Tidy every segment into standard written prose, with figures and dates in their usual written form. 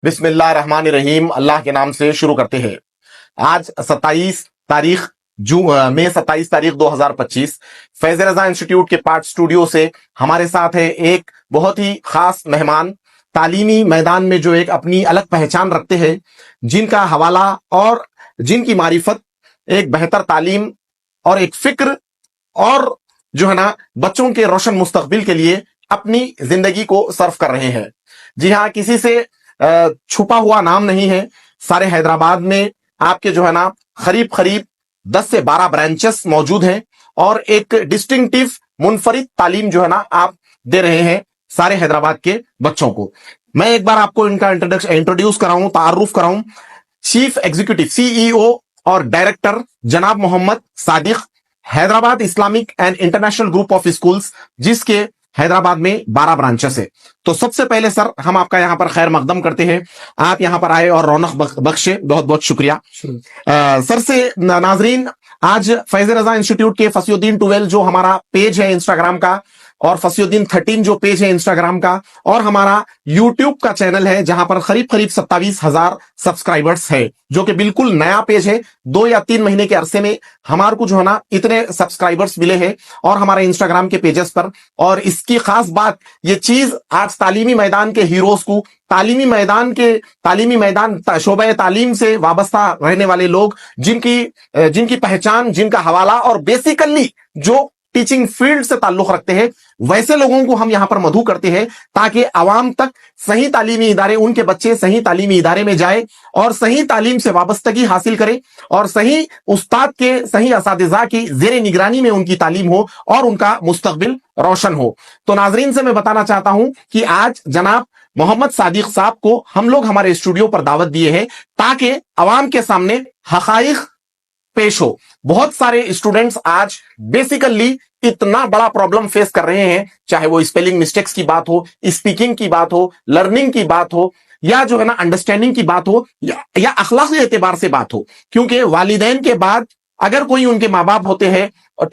बिस्मिल्लाहिर्रहमानिर्रहीम। अल्लाह के नाम से शुरू करते हैं। आज 27 तारीख 2025 फैज रजा इंस्टीट्यूट के पार्ट स्टूडियो से हमारे साथ है एक बहुत ही खास मेहमान, तालीमी मैदान में जो एक अपनी अलग पहचान रखते हैं, जिनका हवाला और जिनकी मारिफत एक बेहतर तालीम और एक फिक्र और जो है ना बच्चों के रोशन मुस्तकबिल के लिए अपनी जिंदगी को सर्व कर रहे हैं। जी हाँ, किसी से छुपा हुआ नाम नहीं है। सारे हैदराबाद में आपके जो है ना करीब 10 से 12 ब्रांचेस मौजूद हैं और एक डिस्टिंक्टिव मुनफरिद तालीम जो है ना आप दे रहे हैं सारे हैदराबाद के बच्चों को। मैं एक बार आपको इनका इंट्रोड्यूस कराऊं, तारुफ कराऊं। चीफ एग्जीक्यूटिव CEO और डायरेक्टर जनाब Mohammad Sadiq, Hyderabad Islamic and international group of schools, जिसके हैदराबाद में 12 ब्रांचेस है। तो सबसे पहले सर, हम आपका यहाँ पर खैर मकदम करते हैं। आप यहाँ पर आए और रौनक बख्शे, बहुत बहुत शुक्रिया। सर से नाजरीन, आज फैज रजा इंस्टीट्यूट के फसियुद्दीन 12 जो हमारा पेज है इंस्टाग्राम का, और फसियुद्दीन 13 जो पेज है इंस्टाग्राम का, और हमारा यूट्यूब का चैनल है जहां पर करीब 27,000 सब्सक्राइबर्स है, जो कि बिल्कुल नया पेज है। 2 या 3 महीने के अरसे में हमारे को जो है ना इतने सब्सक्राइबर्स मिले हैं और हमारे इंस्टाग्राम के पेजेस पर। और इसकी खास बात, ये चीज आज तालीमी मैदान के हीरोज को, तालीमी मैदान शोबे तालीम से वाबस्ता रहने वाले लोग, जिनकी पहचान, जिनका हवाला और बेसिकली जो टीचिंग फील्ड से ताल्लुक रखते हैं, वैसे लोगों को हम यहां पर मदऊ करते हैं ताकि आवाम तक सही तालीमी इदारे, उनके बच्चे सही तालीमी इदारे में जाए और सही तालीम से वाबस्तगी हासिल करें और सही उस्ताद के, सही असातिज़ा की ज़ेरे निगरानी में उनकी तालीम हो और उनका मुस्तकबिल रोशन हो। तो नाजरीन से मैं बताना चाहता हूं कि आज जनाब मोहम्मद सादिक साहब को हम लोग हमारे स्टूडियो पर दावत दिए हैं ताकि अवाम के सामने हकाइक पेश हो। बहुत सारे स्टूडेंट्स आज बेसिकली इतना बड़ा प्रॉब्लम फेस कर रहे हैं, चाहे वो स्पेलिंग मिस्टेक्स की बात हो, स्पीकिंग की बात हो, लर्निंग की बात हो, या जो है ना अंडरस्टैंडिंग की बात हो, या अखलाकी एतबार से बात हो। क्योंकि वालिदैन के बाद अगर कोई उनके माँ बाप होते हैं और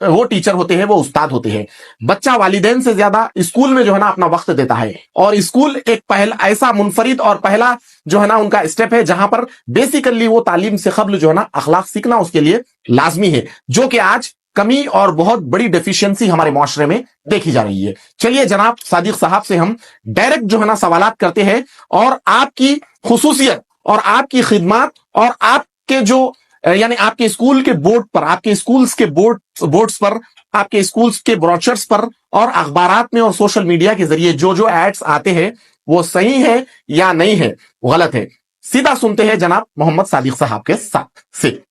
वो टीचर होते हैं, वो उस्ताद होते हैं। बच्चा वालिदैन से ज्यादा स्कूल में जो है ना अपना वक्त देता है, और स्कूल एक पहला ऐसा मुनफरिद और पहला जो है ना उनका स्टेप है जहां पर बेसिकली वो तालीम से कबल जो है ना अखलाक सीखना उसके लिए लाजमी है, जो कि आज कमी और बहुत बड़ी डेफिशिएंसी हमारे मुआशरे में देखी जा रही है। चलिए जनाब सादिक साहब से हम डायरेक्ट जो है ना सवालात करते हैं और आपकी खुसूसियत और आपकी खिदमत और आपके जो यानी आपके स्कूल के बोर्ड पर, आपके स्कूल्स के बोर्ड्स पर, आपके स्कूल्स के ब्रोचर्स पर और अखबारात में और सोशल मीडिया के जरिए जो एड्स आते हैं वो सही है या नहीं है, गलत है। सीधा सुनते हैं जनाब मोहम्मद सादिक साहब के साथ से।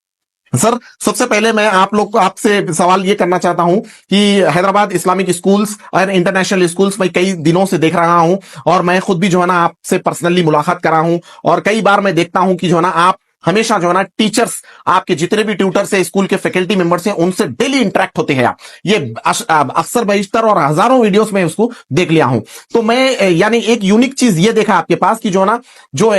सर, सबसे पहले मैं आपसे सवाल ये करना चाहता हूं कि हैदराबाद इस्लामिक स्कूल्स और इंटरनेशनल स्कूल्स मैं कई दिनों से देख रहा हूं और मैं खुद भी जो है ना आपसे पर्सनली मुलाकात करा हूं, और कई बार मैं देखता हूं कि जो है ना आप हमेशा जो है ना टीचर्स, आपके जितने भी ट्यूटर्स है, स्कूल के फैकल्टी मेंबर्स हैं, उनसे डेली इंटरेक्ट होते हैं आप। ये अक्सर बहिश्तर और हजारों वीडियोस में उसको देख लिया हूं। तो मैं यानी एक यूनिक चीज ये देखा आपके पास कि जो ना जो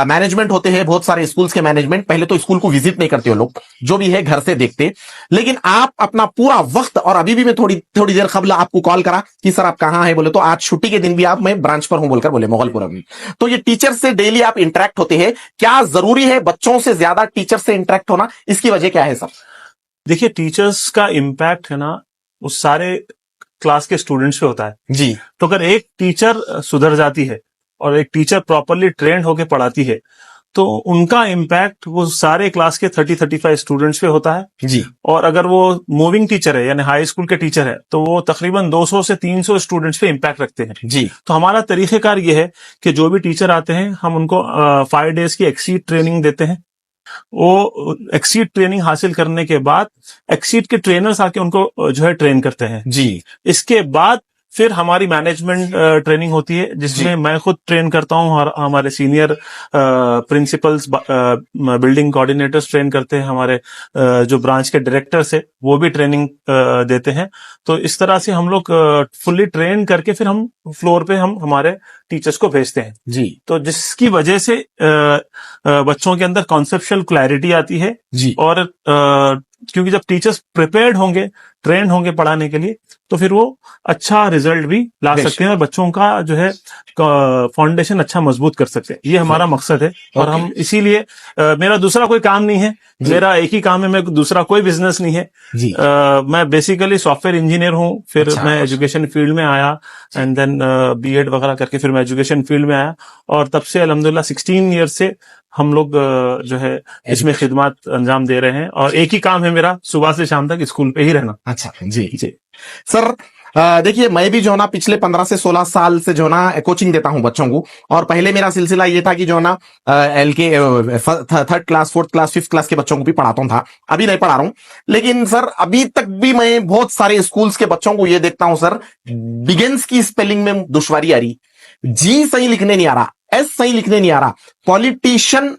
मैनेजमेंट होते हैं, बहुत सारे स्कूल्स के मैनेजमेंट पहले तो स्कूल को विजिट नहीं करते हो लोग, जो भी है घर से देखते, लेकिन आप अपना पूरा वक्त, और अभी भी मैं थोड़ी देर कबल आपको कॉल करा कि सर आप कहाँ हैं, बोले तो आज छुट्टी के दिन भी आप, मैं ब्रांच पर हूं बोलकर बोले, मोगलपुरा में। तो ये टीचर से डेली आप इंटरेक्ट होते हैं, क्या जरूरी है बच्चों से ज्यादा टीचर से इंटरेक्ट होना? इसकी वजह क्या है सर? देखिए, टीचर्स का इम्पैक्ट है ना उस सारे क्लास के स्टूडेंट्स पे होता है जी। तो अगर एक टीचर सुधर जाती है और एक टीचर प्रॉपरली ट्रेंड होके पढ़ाती है तो उनका इम्पैक्ट वो सारे क्लास के 30-35 स्टूडेंट्स पे होता है जी। और अगर वो मूविंग टीचर है यानी हाई स्कूल के टीचर है तो वो तकरीबन 200 से 300 स्टूडेंट्स पे इम्पैक्ट रखते हैं जी। तो हमारा तरीकेकार ये है कि जो भी टीचर आते हैं हम उनको 5 डेज की एक्सीड ट्रेनिंग देते हैं। वो एक्सीड ट्रेनिंग हासिल करने के बाद एक्सीड के ट्रेनर्स आके उनको जो है ट्रेन करते हैं जी। इसके बाद फिर हमारी मैनेजमेंट ट्रेनिंग होती है जिसमें मैं खुद ट्रेन करता हूँ और हमारे senior principles, building coordinators train करते हैं, हमारे जो ब्रांच के डायरेक्टर्स है वो भी ट्रेनिंग देते हैं। तो इस तरह से हम लोग फुल्ली ट्रेन करके फिर हम फ्लोर पे हम हमारे टीचर्स को भेजते हैं जी। तो जिसकी वजह से बच्चों के अंदर कॉन्सेप्चुअल क्लैरिटी आती है जी, और क्योंकि जब टीचर्स प्रिपेयर्ड होंगे, ट्रेंड होंगे पढ़ाने के लिए, तो फिर वो अच्छा रिजल्ट भी ला सकते हैं और बच्चों का जो है फाउंडेशन अच्छा मजबूत कर सकते हैं। ये हमारा मकसद है और हम इसीलिए मेरा दूसरा कोई काम नहीं है, मेरा एक ही काम है, मैं दूसरा कोई बिजनेस नहीं है जी। मैं बेसिकली सॉफ्टवेयर इंजीनियर हूँ। फिर अच्छा। मैं एजुकेशन फील्ड में आया एंड देन बीएड वगैरह करके फिर मैं एजुकेशन फील्ड में आया और तब से अल्हम्दुलिल्लाह 16 ईयर से हम लोग जो है इसमें खिदमत अंजाम दे रहे हैं और एक ही काम है मेरा, सुबह से शाम तक स्कूल पे ही रहना। अच्छा जी जी सर। देखिए मैं भी जो है ना पिछले 15 से 16 साल से जो है ना कोचिंग देता हूं बच्चों को। और पहले मेरा सिलसिला ये था कि जो है ना third class, fourth class, fifth class के बच्चों को भी पढ़ाता था। अभी नहीं पढ़ा रहा हूं, लेकिन सर अभी तक भी मैं बहुत सारे स्कूल्स के बच्चों को ये देखता हूं सर, बिगिंस की स्पेलिंग में दुश्वारी आ रही, जी सही लिखने नहीं आ रहा, एस सही लिखने नहीं आ रहा, पॉलिटिशियन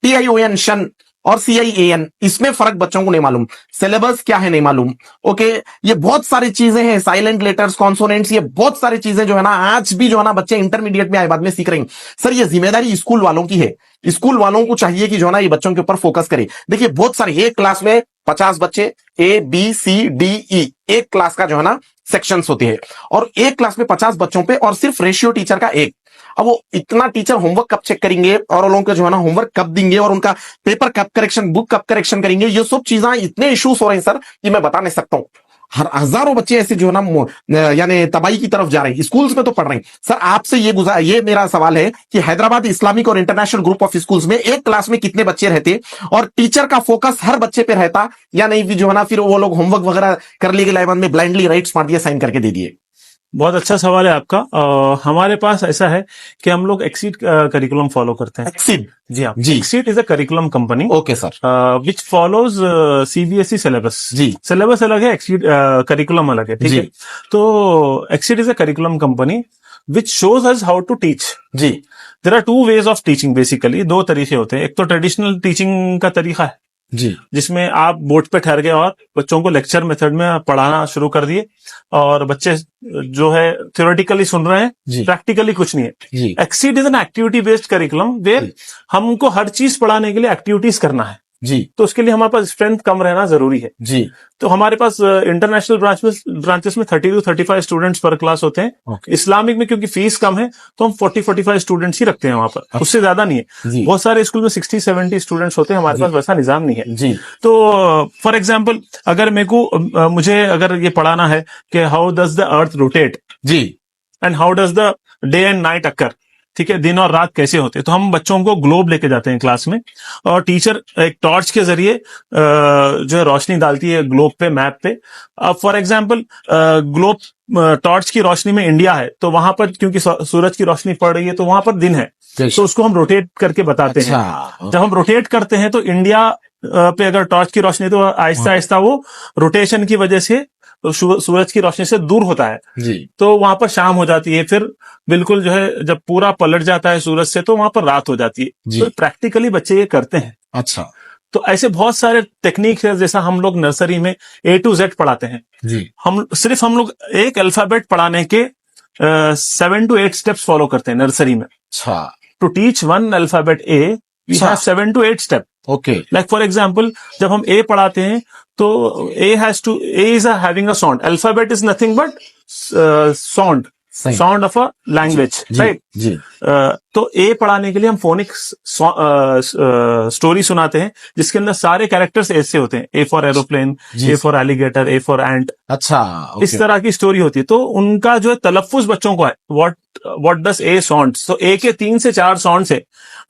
TION शन और CIAN, इसमें फर्क बच्चों को नहीं मालूम, सिलेबस क्या है नहीं मालूम। ओके, ये बहुत सारी चीजें हैं, साइलेंट लेटर्स, कॉन्सोनेंट्स, ये बहुत सारी चीजें जो है ना आज भी जो है ना बच्चे इंटरमीडिएट में आए बाद में सीख रहे हैं। सर ये जिम्मेदारी स्कूल वालों की है, स्कूल वालों को चाहिए कि जो है ना ये बच्चों के ऊपर फोकस करे। देखिए बहुत सारे, एक क्लास में 50 बच्चे, ABCDE, एक क्लास का जो है ना सेक्शंस होते हैं और एक क्लास में 50 बच्चों पे और सिर्फ रेशियो टीचर का एक। अब वो इतना टीचर होमवर्क कब चेक करेंगे और उन लोगों को जो है ना होमवर्क कब देंगे और उनका पेपर कब करेक्शन, बुक कब करेक्शन करेंगे, ये सब चीजें इतने इश्यूज हो रहे हैं सर कि मैं बता नहीं सकता हूं। हजारों बच्चे ऐसे जो है ना यानी तबाही की तरफ जा रहे हैं, स्कूल्स में तो पढ़ रहे हैं। सर आपसे ये मेरा सवाल है कि हैदराबाद इस्लामिक और इंटरनेशनल ग्रुप ऑफ स्कूल्स में एक क्लास में कितने बच्चे रहते और टीचर का फोकस हर बच्चे पे रहता या नहीं, जो है ना फिर वो लोग होमवर्क वगैरह कर लिए लाइव में ब्लाइंडली राइट्स मार दिए, साइन करके दे दिए। बहुत अच्छा सवाल है आपका। हमारे पास ऐसा है कि हम लोग एक्सीड करिकुलम फॉलो करते हैं। एक्सीड? जी हाँ जी। Exceed is a curriculum company. Okay sir. Which follows CBSE syllabus. जी। सिलेबस अलग है, एक्सीड करिकुलम अलग है, ठीक है। तो Exceed is a curriculum company which shows us how to teach. जी। There are 2 ways of teaching, basically 2 तरीके होते हैं। एक तो ट्रेडिशनल टीचिंग का तरीका है जी, जिसमें आप बोर्ड पे ठहर गए और बच्चों को लेक्चर मेथड में पढ़ाना शुरू कर दिए और बच्चे जो है थ्योरेटिकली सुन रहे हैं, प्रैक्टिकली कुछ नहीं है। Exceed is an activity based curriculum where हमको हर चीज पढ़ाने के लिए एक्टिविटीज करना है जी। तो उसके लिए हमारे पास स्ट्रेंथ कम रहना जरूरी है जी। तो हमारे पास इंटरनेशनल ब्रांचेस में 30 to 35 स्टूडेंट्स पर क्लास होते हैं। इस्लामिक में क्योंकि फीस कम है तो हम 40-45 स्टूडेंट्स ही रखते हैं वहां पर, उससे ज्यादा नहीं है। बहुत सारे स्कूल में 60-70 स्टूडेंट्स होते हैं, हमारे पास वैसा निजाम नहीं है जी। तो फॉर एग्जाम्पल अगर मुझे अगर ये पढ़ाना है कि how does the earth rotate जी and how does the day and night occur, ठीक है, दिन और रात कैसे होते हैं, तो हम बच्चों को ग्लोब लेके जाते हैं क्लास में और टीचर एक टॉर्च के जरिए जो है रोशनी डालती है ग्लोब पे, मैप पे। अब फॉर एग्जांपल ग्लोब टॉर्च की रोशनी में इंडिया है तो वहां पर क्योंकि सूरज की रोशनी पड़ रही है तो वहां पर दिन है, तो उसको हम रोटेट करके बताते हैं। जब हम रोटेट करते हैं तो इंडिया पे अगर टॉर्च की रोशनी तो आहिस्ता आहिस्ता वो रोटेशन की वजह से तो सूरज की रोशनी से दूर होता है जी। तो वहां पर शाम हो जाती है, फिर बिल्कुल जो है जब पूरा पलट जाता है सूरज से तो वहां पर रात हो जाती है। तो प्रैक्टिकली बच्चे ये करते हैं। अच्छा। तो ऐसे बहुत सारे टेक्निक है, जैसा हम लोग नर्सरी में A to Z पढ़ाते हैं जी। हम लोग एक अल्फाबेट पढ़ाने के 7 to 8 स्टेप्स फॉलो करते हैं नर्सरी में। अच्छा। To teach one alphabet A we have 7 to 8 step. Okay. Like for example जब हम A पढ़ाते हैं तो A is having a sound. Alphabet is nothing but sound of a language, right? जी। तो A पढ़ाने के लिए हम फोनिक्स स्टोरी सुनाते हैं जिसके अंदर सारे कैरेक्टर्स ऐसे होते हैं। A for aeroplane, A for alligator, A for ant। अच्छा। इस तरह की स्टोरी होती है। तो उनका जो है तलफ्फुज बच्चों को है what does A sounds। तो A के 3 से 4 साउंड्स है,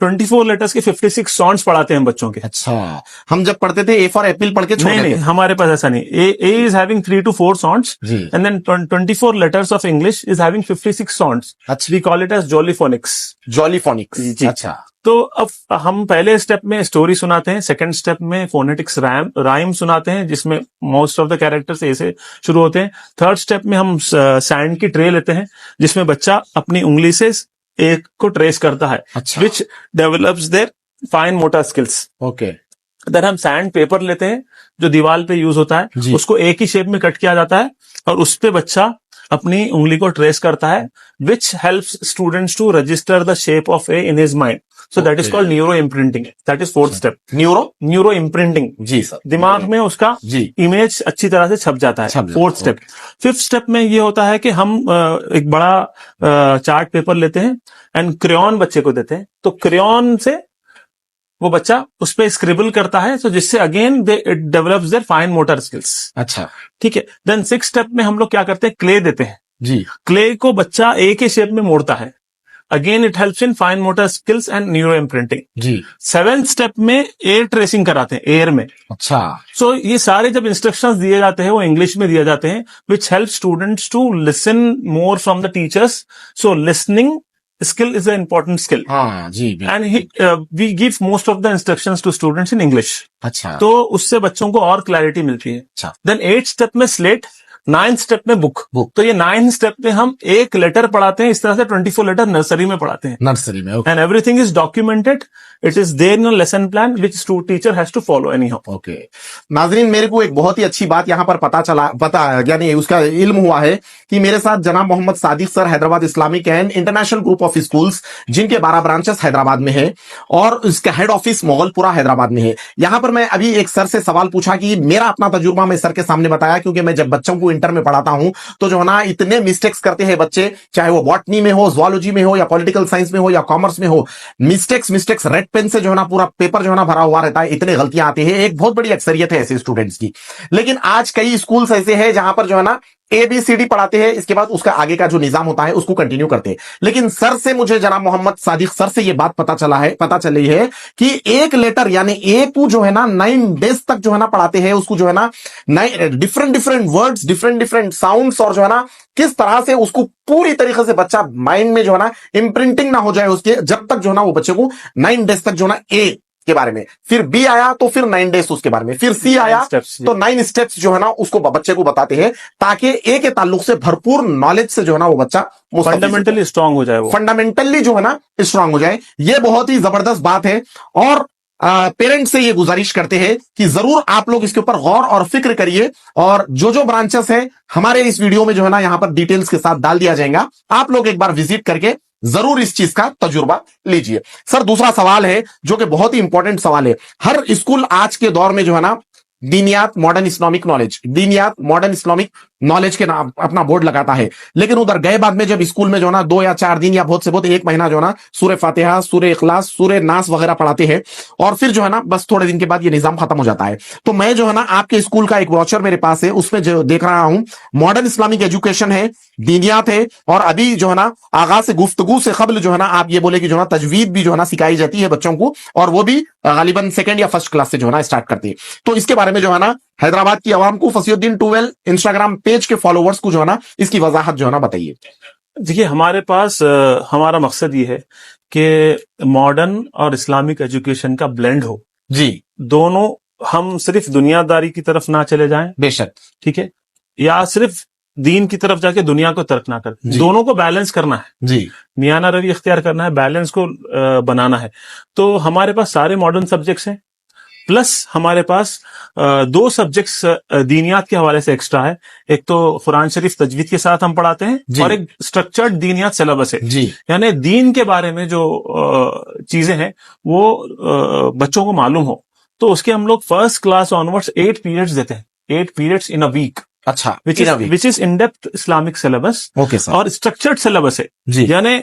24 लेटर्स के 56 साउंड्स पढ़ाते हैं बच्चों के। अच्छा। हम जब पढ़ते थे A for apple पढ़ के छोड़ देते। नहीं, हमारे पास ऐसा नहीं। A is having 3 to 4 sounds and then 24 letters of English is having 56 sounds। We call it as jollyphonics। जॉलीफोनिक्स। अच्छा। तो अब हम पहले स्टेप में स्टोरी सुनाते हैं, सेकंड स्टेप में फोनेटिक्स राइम सुनाते हैं जिसमें मोस्ट ऑफ द कैरेक्टर्स ए से शुरू होते हैं। थर्ड स्टेप में हम सैंड की ट्रे लेते हैं जिसमें बच्चा अपनी उंगली से एक को ट्रेस करता है, which develops their fine motor skills. Okay. Then हम सैंड पेपर लेते हैं जो दीवार पे यूज होता है, उसको एक ही शेप में कट किया जाता है और उस पे बच्चा अपनी उंगली को ट्रेस करता है, which helps students to register the shape of A in his mind. So that is called neuro imprinting. That is fourth step. Neuro imprinting. जी सर. दिमाग में उसका जी इमेज अच्छी तरह से छप जाता है. Fourth step. फिफ्थ स्टेप में ये होता है कि हम एक बड़ा चार्ट पेपर लेते हैं एंड क्रेयॉन बच्चे को देते हैं. तो क्रेयॉन से वो बच्चा उस पर स्क्रिबल करता है, तो जिससे again they it develops their fine motor skills. अच्छा. ठीक है. देन सिक्स स्टेप में हम लोग क्या करते हैं, क्ले देते हैं. जी. क्ले को बच्चा ए के शेप में मोड़ता है. Again it helps in fine motor skills and neuro imprinting. जी. सेवेंथ स्टेप में एयर ट्रेसिंग कराते हैं, एयर में. अच्छा. सो ये सारे जब इंस्ट्रक्शंस दिए जाते हैं वो इंग्लिश में दिए जाते हैं, which help students to listen more from the teachers. So listening skill is an important skill. हाँ जी. And we give most of the instructions to students in English. अच्छा. तो उससे बच्चों को और क्लैरिटी मिलती है. अच्छा. देन 8th स्टेप में स्लेट, 9th स्टेप में बुक. तो ये 9th स्टेप में हम एक लेटर पढ़ाते हैं. इस तरह से 24 लेटर नर्सरी में पढ़ाते हैं. नर्सरी में. And everything is documented. It is there in a lesson plan which teacher has to follow anyhow. Okay. नाजरीन, मेरे को एक बहुत ही अच्छी बात यहाँ पर पता यानी उसका इल्म हुआ है कि मेरे साथ जनाब Mohammad Sadiq sir, Hyderabad Islamic and international group of schools, जिनके 12 ब्रांचेस हैदराबाद में है और इसका हेड ऑफिस मोगलपुरा हैदराबाद में है. यहाँ पर मैं अभी एक सर से सवाल पूछा कि मेरा अपना तजुर्बा मैं सर के सामने बताया, क्योंकि मैं जब बच्चों को इंटर में पढ़ाता हूं तो जो है ना इतने मिस्टेक्स करते हैं बच्चे, चाहे वो बॉटनी में हो, ज़ूलॉजी में हो, या पॉलिटिकल साइंस में हो, या कॉमर्स में हो. मिस्टेक्स रेड पेन से जो है ना पूरा पेपर जो है ना भरा हुआ रहता है. इतने गलतियां आती है. एक बहुत बड़ी अक्सरियत है ऐसे स्टूडेंट्स की. लेकिन आज कई स्कूल्स ऐसे हैं जहां पर जो है ना ABCD पढ़ाते हैं, इसके बाद उसका आगे का जो निजाम होता है उसको कंटिन्यू करते हैं. लेकिन सर से मुझे जनाब मोहम्मद सादिक सर से ये बात पता चली है कि एक लेटर यानी ए को जो है ना 9 डेज तक जो है ना पढ़ाते हैं. उसको जो है ना डिफरेंट वर्ड्स, डिफरेंट साउंड्स, और जो है ना किस तरह से उसको पूरी तरीके से बच्चा माइंड में जो है ना इम्प्रिंटिंग ना हो जाए उसके, जब तक जो है ना वो बच्चे को 9 डेज तक जो है ना ए के बारे में, फिर बी आया तो फिर 9 डेज उसके बारे में, फिर सी आया तो 9 स्टेप्स जो है ना उसको बच्चे को बताते हैं, ताकि ए के ताल्लुक से भरपूर नॉलेज से जो है ना वो बच्चा फंडामेंटली स्ट्रांग हो जाए, वो फंडामेंटली जो है ना स्ट्रांग हो जाए. ये बहुत ही जबरदस्त बात है. और पेरेंट्स से ये गुजारिश करते हैं कि जरूर आप लोग इसके ऊपर गौर और फिक्र करिए. और जो ब्रांचेस है हमारे इस वीडियो में जो है ना यहाँ पर डिटेल्स के साथ डाल दिया जाएगा. आप लोग एक बार विजिट करके जरूर इस चीज का तजुर्बा लीजिए. सर, दूसरा सवाल है जो कि बहुत ही इंपॉर्टेंट सवाल है. हर स्कूल आज के दौर में जो है ना दीनियात मॉडर्न इस्लामिक नॉलेज के नाम अपना बोर्ड लगाता है. लेकिन उधर गए बाद में जब स्कूल में जो है ना 2 या 4 दिन या बहुत से बहुत 1 महीना जो है ना सूरह फातिहा, सूरह इखलास, सूरह नास वगैरह पढ़ाते हैं, और फिर जो है ना बस थोड़े दिन के बाद ये निजाम खत्म हो जाता है. तो मैं जो है ना आपके स्कूल का एक ब्रोचर मेरे पास है, उसमें जो देख रहा हूं मॉडर्न इस्लामिक एजुकेशन है, दीनियात है, और अभी जो है ना आगाज से गुफ्तगू से कबल जो है ना आप ये बोले कि जो है ना तजवीद भी जो है ना सिखाई जाती है बच्चों को, और वो भी गालिबन 2nd या 1st क्लास से जो है ना स्टार्ट करती है. तो इसके बारे में जो है ना हैदराबाद की आवाम को, फसीहुद्दीन 12 इंस्टाग्राम पेज के फॉलोवर्स को जो है ना इसकी वजाहत जो है ना बताइए. देखिए, हमारे पास हमारा मकसद ये है कि मॉडर्न और इस्लामिक एजुकेशन का ब्लेंड हो. जी. दोनों, हम सिर्फ दुनियादारी की तरफ ना चले जाएं, बेशक, ठीक है, या सिर्फ दीन की तरफ जाके दुनिया को तर्क ना कर. दोनों को बैलेंस करना है जी, मियाना रवि इख्तियार करना है, बैलेंस को बनाना है. तो हमारे पास सारे मॉडर्न सब्जेक्ट्स हैं, प्लस हमारे पास 2 सब्जेक्ट्स दीनियात के हवाले से एक्स्ट्रा है. एक तो कुरान शरीफ तजवीद के साथ हम पढ़ाते हैं, और एक स्ट्रक्चर्ड दीनियात सिलेबस है जी. यानी दीन के बारे में जो चीजें हैं वो बच्चों को मालूम हो. तो उसके हम लोग 1st क्लास ऑनवर्ड्स 8 पीरियड्स देते हैं, 8 पीरियड्स इन अ वीक. अच्छा, which is in depth Islamic syllabus. Okay sir. और स्ट्रक्चर्ड सिलेबस है जी. यानी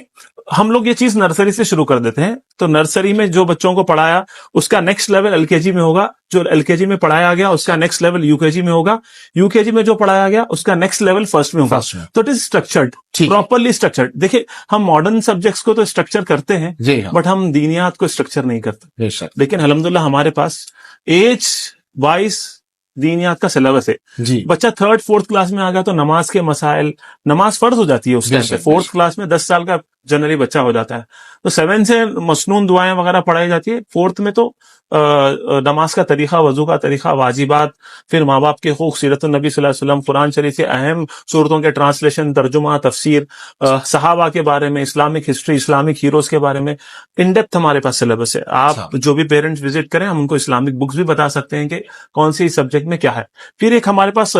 हम लोग ये चीज नर्सरी से शुरू कर देते हैं. तो नर्सरी में जो बच्चों को पढ़ाया उसका नेक्स्ट लेवल LKG में होगा, जो LKG में पढ़ाया गया उसका नेक्स्ट लेवल UKG में होगा, UKG में जो पढ़ाया गया उसका नेक्स्ट लेवल 1st में होगा. तो it is structured, properly structured. देखिए, हम मॉडर्न सब्जेक्ट्स को तो स्ट्रक्चर करते हैं, बट हम दीनियात को स्ट्रक्चर नहीं करते. लेकिन अल्हम्दुलिल्लाह हमारे पास एज वाइज दीनियात का सिलेबस है जी. बच्चा 3rd 4th क्लास में आ गया तो नमाज के मसाइल, नमाज फर्ज हो जाती है उस टाइम पे. 4th क्लास में 10 साल का जनरली बच्चा हो जाता है। तो 7 से मसनून दुआएं वगैरह पढ़ाई जाती है। 4th में तो नमाज का तरीका, वजू का तरीका, वाजिबात, फिर माँ बाप के हुकूक, सीरत नबी सल्लल्लाहु अलैहि वसल्लम, कुरान शरीफ के अहम सूरतों के ट्रांसलेशन, तर्जुमा, तफसीर, सहाबा के बारे में, इस्लामिक हिस्ट्री, इस्लामिक हीरोज के बारे में इन डेप्थ हमारे पास सिलेबस है। आप जो भी पेरेंट्स विजिट करें, हम उनको इस्लामिक बुक्स भी बता सकते हैं कि कौन सी सब्जेक्ट में क्या है। फिर एक हमारे पास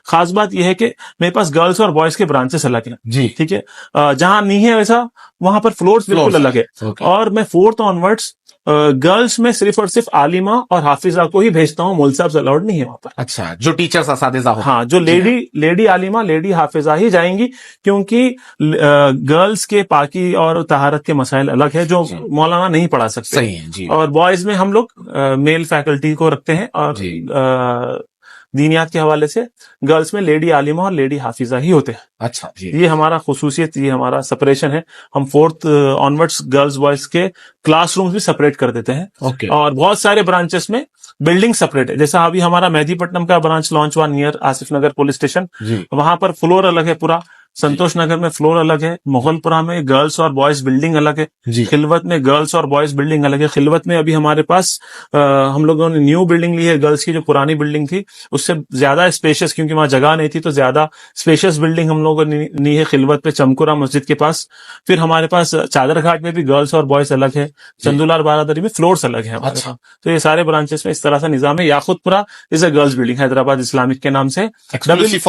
खास बात यह है कि मेरे पास गर्ल्स और बॉयज के ब्रांचेस अलग हैं जी, ठीक है। जहां नहीं है वैसा, वहां पर फ्लोर्स बिल्कुल अलग है। और मैं 4th ऑनवर्ड्स गर्ल्स में सिर्फ और सिर्फ आलिमा और हाफिजा को ही भेजता हूँ, मौलवी साहब अलाउड नहीं है वहां पर। अच्छा, जो टीचर्स असातिज़ा हो, हाँ, जो लेडी आलिमा, लेडी हाफिजा ही जाएंगी, क्योंकि गर्ल्स के पाकी और तहारत के मसाइल अलग है जो मौलाना नहीं पढ़ा सकते। सही है जी। और बॉयज में हम लोग मेल फैकल्टी को रखते हैं, और दीनियात के हवाले से गर्ल्स में लेडी आलिमा और लेडी हाफिजा ही होते हैं। अच्छा जी, ये हमारा खुसूसियत, ये हमारा सेपरेशन है। हम 4th ऑनवर्ड्स गर्ल्स बॉयज के क्लासरूम्स भी सेपरेट कर देते हैं। ओके। और बहुत सारे ब्रांचेस में बिल्डिंग सेपरेट है। जैसा अभी हमारा मेहदीपट्टनम का ब्रांच लॉन्च हुआ नियर आसिफ नगर पुलिस स्टेशन, वहां पर फ्लोर अलग है पूरा। संतोष नगर में फ्लोर अलग है। मुगलपुरा में गर्ल्स और बॉयज बिल्डिंग अलग है। खिलवत में गर्ल्स और बॉयज बिल्डिंग अलग है। खिलवत में अभी हमारे पास हम लोगों ने न्यू बिल्डिंग ली है। गर्ल्स की जो पुरानी बिल्डिंग थी उससे ज्यादा स्पेशियस, क्योंकि वहां जगह नहीं थी तो ज्यादा स्पेशियस बिल्डिंग हम लोगों ने ली है खिलवत पे, चमकुरा मस्जिद के पास। फिर हमारे पास चादर घाट में भी गर्ल्स और बॉयज अलग है। चंदूलाल बारादरी में फ्लोर्स अलग है हमारे पास। तो ये सारे ब्रांचेस में इस तरह से निजाम है। Yakutpura is a girls building, Hyderabad Islamic के नाम से, exclusive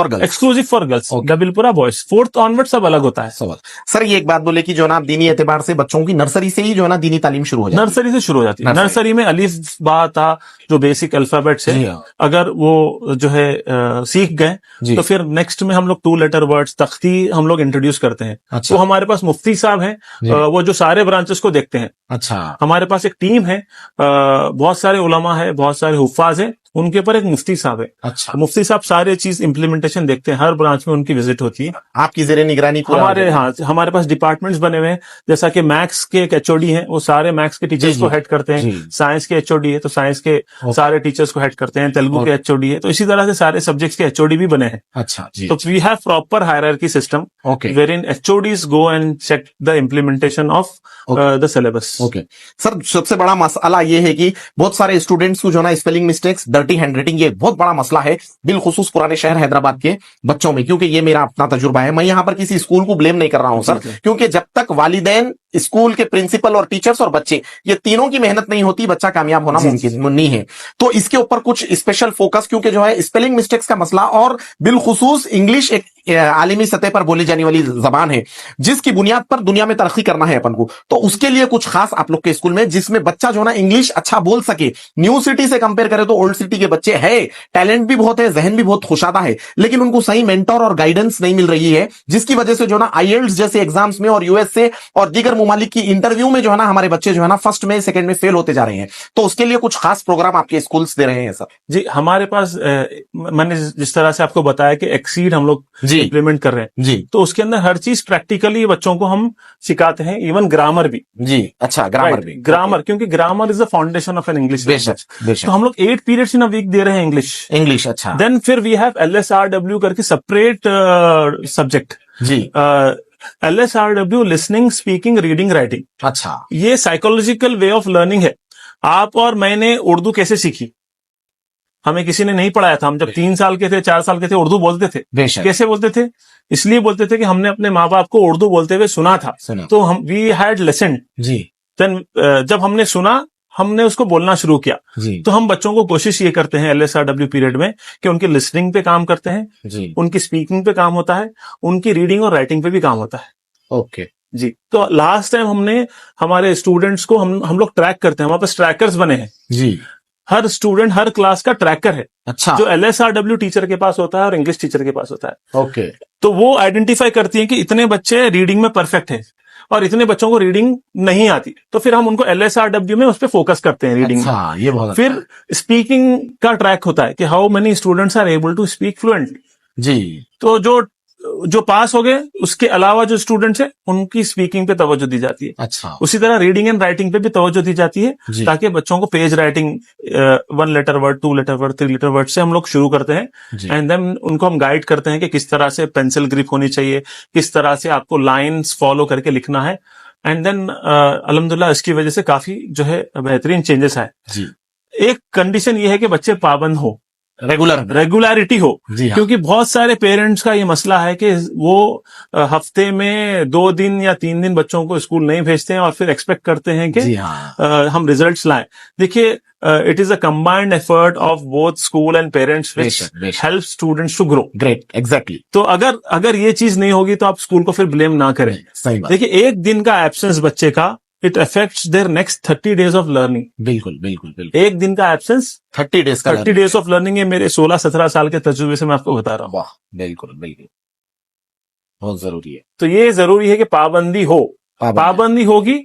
for girls. Dabeerpura boys. 4th onward सब अलग होता है। सर ये एक बात बोले कि जो ना दीनी एतबार से बच्चों की नर्सरी से ही जो ना दीनी तालीम शुरू हो जाती है। नर्सरी से शुरू हो जाती है। नर्सरी में अलिफ बा ता जो बेसिक अल्फाबेट्स है, अगर वो जो है सीख गए तो फिर नेक्स्ट में हम लोग 2 लेटर वर्ड्स, तख्ती हम लोग इंट्रोड्यूस करते हैं। अच्छा। वो हमारे पास मुफ्ती साहब हैं, वो जो सारे ब्रांचेस को देखते हैं। अच्छा। हमारे पास एक टीम है, बहुत सारे उलमा है, बहुत सारे हुफ्फाज है, उनके ऊपर एक मुफ्ती साहब है। अच्छा। मुफ्ती साहब सारे चीज इम्प्लीमेंटेशन देखते हैं। हर ब्रांच में उनकी विजिट होती है। आपकी ज़ेरे निगरानी हमारे पास डिपार्टमेंट्स बने हुए हैं। जैसा कि मैथ्स के एक एचओडी हैं, वो सारे मैथ्स के टीचर्स को हेड करते हैं। साइंस के एचओडी है तो साइंस के सारे टीचर्स को हेड करते हैं। तेलुगु के एचओडी है, तो इसी तरह से सारे सब्जेक्ट्स के एचओडी भी बने हैं। अच्छा जी। तो we have proper hierarchy system wherein HODs go and check the implementation of the syllabus. Okay sir, सबसे बड़ा मसला ये है कि बहुत सारे स्टूडेंट्स को जो ना स्पेलिंग मिस्टेक्स, डर्टी हैंडराइटिंग, ये बहुत बड़ा मसला है बिलखुसूस पुराने शहर हैदराबाद के बच्चों में, क्योंकि ये मेरा अपना तजुर्बा है। मैं यहाँ पर किसी स्कूल को ब्लेम नहीं कर रहा हूं सर, क्योंकि जब तक वालिदैन, स्कूल के प्रिंसिपल और टीचर्स और बच्चे, ये तीनों की मेहनत नहीं होती, बच्चा कामयाब होना मुमकिन नहीं है। तो इसके ऊपर कुछ स्पेशल फोकस, क्योंकि जो है स्पेलिंग मिस्टेक्स का मसला, और बिलखुसूस इंग्लिश एक आलिमी सतह पर बोली जाने वाली जबान है जिसकी बुनियाद पर दुनिया में तरक्की करना है अपन को। तो उसके लिए कुछ खास आप लोग के स्कूल में, जिसमें बच्चा जो ना इंग्लिश अच्छा बोल सके। न्यू सिटी से कंपेयर करें तो ओल्ड सिटी के बच्चे है, टैलेंट भी बहुत है, जहन भी बहुत खुशादा है, लेकिन उनको सही मेंटर और गाइडेंस नहीं मिल रही है, जिसकी वजह से जो ना आईएलटीएस जैसे एग्जाम्स में और यूएस से और दीगर मुमालिक की इंटरव्यू में जो है ना हमारे बच्चे जो है ना फर्स्ट में, सेकंड में फेल होते जा रहे हैं। तो उसके लिए कुछ खास प्रोग्राम आपके स्कूल्स दे रहे हैं सर? जी, हमारे पास मैंने जिस तरह से आपको बताया कि एक्सीड हम लोग इंप्लीमेंट कर रहे हैं जी, तो उसके अंदर हर चीज प्रैक्टिकली बच्चों को हम सिखाते हैं, इवन ग्रामर भी जी। अच्छा, ग्रामर भी, ग्रामर, क्योंकि grammar is the foundation of an English. बेशक। तो हम लोग 8 पीरियड्स इन अ वीक दे रहे हैं इंग्लिश। अच्छा। देन फिर वी हैव LSRW करके सेपरेट सब्जेक्ट जी। LSRW listening, speaking, reading, writing. अच्छा। ये साइकोलॉजिकल वे ऑफ लर्निंग है। आप और मैंने उर्दू कैसे सीखी? हमें किसी ने नहीं पढ़ाया था। हम जब 3 साल के थे, 4 साल के थे, उर्दू बोलते थे। कैसे बोलते थे? इसलिए बोलते थे कि हमने अपने माँ बाप को उर्दू बोलते हुए सुना था। तो हम वी हैड लिसन्ड जी। देन जब हमने सुना, हमने उसको बोलना शुरू किया जी। तो हम बच्चों को कोशिश ये करते हैं LSRW पीरियड में कि उनकी लिसनिंग पे काम करते हैं जी, उनकी स्पीकिंग पे काम होता है, उनकी रीडिंग और राइटिंग पे भी काम होता है। ओके जी। तो लास्ट टाइम हमने हमारे स्टूडेंट्स को हम लोग ट्रैक करते हैं, हमारे पास ट्रैकर्स बने हैं जी। हर स्टूडेंट, हर क्लास का ट्रैकर है। अच्छा। जो LSRW टीचर के पास होता है और इंग्लिश टीचर के पास होता है। ओके। तो वो आइडेंटिफाई करती है कि इतने बच्चे रीडिंग में परफेक्ट है और इतने बच्चों को रीडिंग नहीं आती, तो फिर हम उनको LSRW में उस पर फोकस करते हैं रीडिंग में। ये बहुत फिर स्पीकिंग का ट्रैक होता है कि how many students are able to speak fluently जी। तो जो जो पास हो गए उसके अलावा जो स्टूडेंट्स हैं उनकी स्पीकिंग पे तवज्जो दी जाती है। अच्छा, उसी तरह रीडिंग एंड राइटिंग पे भी तवज्जो दी जाती है, जी। ताकि बच्चों को page writing 1 letter word, 2 letter word, 3 letter word से हम लोग शुरू करते हैं, जी। एंड देन उनको हम गाइड करते हैं कि किस तरह से पेंसिल ग्रिप होनी चाहिए, किस तरह से आपको लाइंस फॉलो करके लिखना है, एंड देन अल्हम्दुलिल्लाह इसकी वजह से काफी जो है बेहतरीन चेंजेस आए। जी, एक कंडीशन ये है कि बच्चे पाबंद हो, रेगुलरिटी हो, जी हाँ। क्योंकि बहुत सारे पेरेंट्स का ये मसला है कि वो हफ्ते में 2 दिन या 3 दिन बच्चों को स्कूल नहीं भेजते हैं और फिर एक्सपेक्ट करते हैं कि जी हाँ। हम रिजल्ट्स लाएं। देखिए, it is a combined effort of both school and parents which बेशक। Help students to grow. Great, exactly. तो अगर ये चीज नहीं होगी तो आप स्कूल को फिर ब्लेम ना करें। सही बात। देखिए, एक दिन का एब्सेंस बच्चे का it affects their next 30 days of learning. बिल्कुल बिल्कुल बिल्कुल। एक दिन का एब्सेंस 30 डेज का 30 डेज ऑफ लर्निंग है। मेरे 16-17 साल के तजुर्बे से मैं आपको बता रहा हूँ। वाह, बिल्कुल बिल्कुल, बहुत जरूरी है। तो ये जरूरी है कि पाबंदी हो। पाबंदी होगी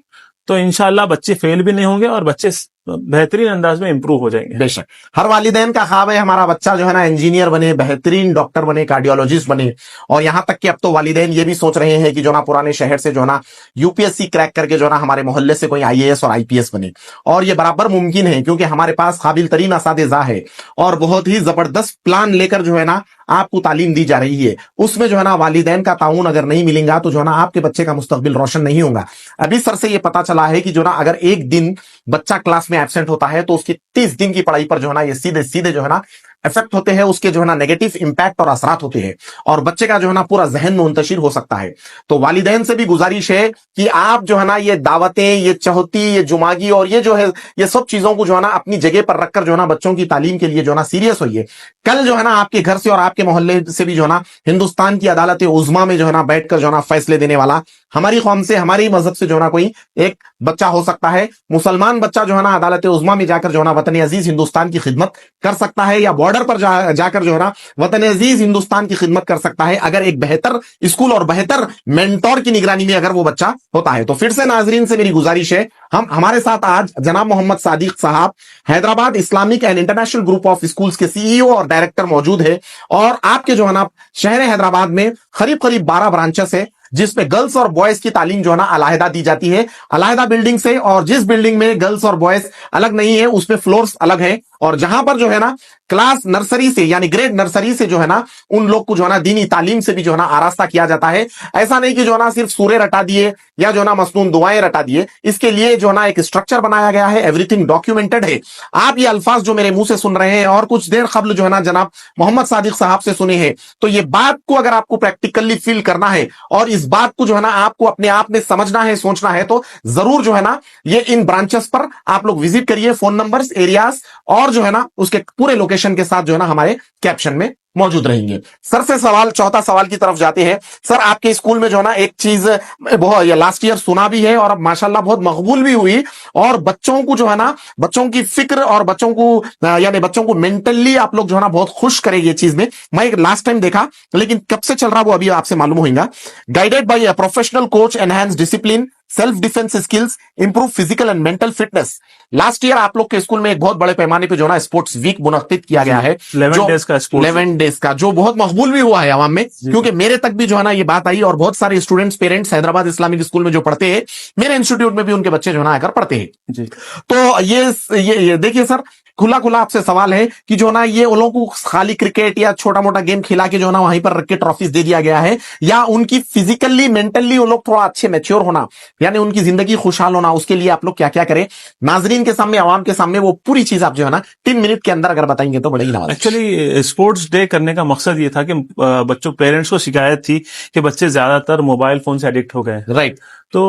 तो इंशाल्लाह बच्चे फेल भी नहीं होंगे और बच्चे बेहतरीन अंदाज में इंप्रूव हो जाएंगे। बेशक, हर वालिदैन का ख्वाब है हमारा बच्चा जो है ना इंजीनियर बने, बेहतरीन डॉक्टर बने, कार्डियोलॉजिस्ट बने, और यहां तक कि अब तो वालिदैन ये भी सोच रहे हैं कि जो ना पुराने शहर से जो ना यूपीएससी क्रैक करके जो ना हमारे मोहल्ले से कोई आईएएस और आईपीएस बने। और ये बराबर मुमकिन है क्योंकि हमारे पास काबिल तरीन असातिज़ा है और बहुत ही जबरदस्त प्लान लेकर जो है ना आपको तालीम दी जा रही है। उसमें जो है ना वालिदैन का ताउन अगर नहीं मिलेगा तो जो है ना आपके बच्चे का मुस्तकबिल रोशन नहीं होगा। अभी सर से ये पता चला है कि जो ना अगर एक दिन बच्चा क्लास में एब्सेंट होता है तो उसकी 30 दिन की पढ़ाई पर जो है ना ये सीधे सीधे जो है ना इफेक्ट होते हैं, उसके जो है ना नेगेटिव इंपैक्ट और असरात होते हैं और बच्चे का जो है ना पूरा जहन मुंतशिर हो सकता है। तो वालिदैन से भी गुजारिश है कि आप जो है ना ये दावतें, ये चौहती, ये जुमागी और ये जो है ये सब चीजों को जो है ना अपनी जगह पर रखकर जो है ना बच्चों की तालीम के लिए जो है ना सीरियस होइए। कल जो है ना आपके घर से और आपके मोहल्ले से भी जो है ना हिंदुस्तान की अदालत उज़्मा में जो है ना बैठकर जो है ना फैसले देने वाला हमारी कौम से, हमारी मजहब से जो है ना कोई एक बच्चा हो सकता है। मुसलमान बच्चा जो है ना अदालत उज़्मा में जाकर जो है ना वतन अजीज हिंदुस्तान की खिदमत कर सकता है या बॉर्डर पर जाकर जो है ना वतन अजीज हिंदुस्तान की खिदमत कर सकता है अगर एक बेहतर स्कूल और बेहतर मेंटोर की निगरानी में अगर वो बच्चा होता है। तो फिर से नाजरीन से मेरी गुजारिश है, हमारे साथ आज जनाब मोहम्मद सादिक साहब Hyderabad Islamic and international group of schools के सीईओ और डायरेक्टर मौजूद है और आपके जो है ना शहर हैदराबाद में करीब 12 ब्रांचेस है जिसमें गर्ल्स और बॉयज की तालीम जो है ना अलहदा दी जाती है, अलहदा बिल्डिंग से। और जिस बिल्डिंग में गर्ल्स और बॉयज अलग नहीं है उसमें फ्लोर्स अलग है और जहां पर जो है ना क्लास नर्सरी से यानी ग्रेड नर्सरी से जो है ना उन लोग को जो है ना दीनी तालीम से भी जो है ना आरास्ता किया जाता है। ऐसा नहीं कि जो है ना सिर्फ सूरे रटा दिए या जो है ना मसनून दुआएं रटा दिए, इसके लिए जो है ना एक स्ट्रक्चर बनाया गया है, एवरीथिंग डॉक्यूमेंटेड है। आप ये अल्फाज जो मेरे मुंह से सुन रहे हैं और कुछ देर कबल जो है ना जनाब मोहम्मद सादिक साहब से सुने हैं, तो ये बात को अगर आपको प्रैक्टिकली फील करना है और इस बात को जो है ना आपको अपने आप में समझना है, सोचना है, तो जरूर जो है ना ये इन ब्रांचेस पर आप लोग विजिट करिए। फोन नंबर्स, एरियाज और जो है ना उसके पूरे लोकेशन के साथ जो है ना हमारे कैप्शन में मौजूद रहेंगे। सर से चौथा सवाल की तरफ जाते हैं। सर, आपके स्कूल में जो है ना एक चीज बहुत लास्ट ईयर सुना भी है और अब माशाल्लाह बहुत मकबूल भी हुई और बच्चों को जो है ना बच्चों की फिक्र और बच्चों को यानी बच्चों को मेंटली आप लोग जो है ना बहुत खुश करेंगे ये चीज में। मैं एक लास्ट टाइम देखा लेकिन कब से चल रहा वो अभी आपसे मालूम होगा। Guided by a professional coach, enhance discipline, self defence skills, improve physical and mental fitness. Last year आप लोग के स्कूल में एक बहुत बड़े पैमाने पे जो ना स्पोर्ट्स वीक मुनक्किद किया गया है, 11 डेज का जो बहुत मकबूल भी हुआ है आवाम में, क्योंकि मेरे तक भी जो है ना ये बात आई और बहुत सारे students, parents Hyderabad Islamic school में जो पढ़ते हैं, मेरे इंस्टीट्यूट में भी उनके बच्चे जो है ना आकर पढ़ते हैं जी। तो ये देखिए सर, खुला आपसे सवाल है कि जो ना ये उन लोगों को खाली क्रिकेट या छोटा मोटा गेम खिला के जो ना वहीं पर रख के ट्रॉफीज दे दिया गया है या उनकी फिजिकली मेंटली वो लोग थोड़ा अच्छे मैच्योर होना यानी उनकी जिंदगी खुशहाल होना, उसके लिए आप लोग क्या क्या करें? नाजरीन के सामने, आवाम के सामने वो पूरी चीज आप जो है ना 3 मिनट के अंदर अगर बताएंगे तो बड़ी नवाज। एक्चुअली स्पोर्ट्स डे करने का मकसद ये था कि बच्चों, पेरेंट्स को शिकायत थी कि बच्चे ज्यादातर मोबाइल फोन से एडिक्ट हो गए। राइट। तो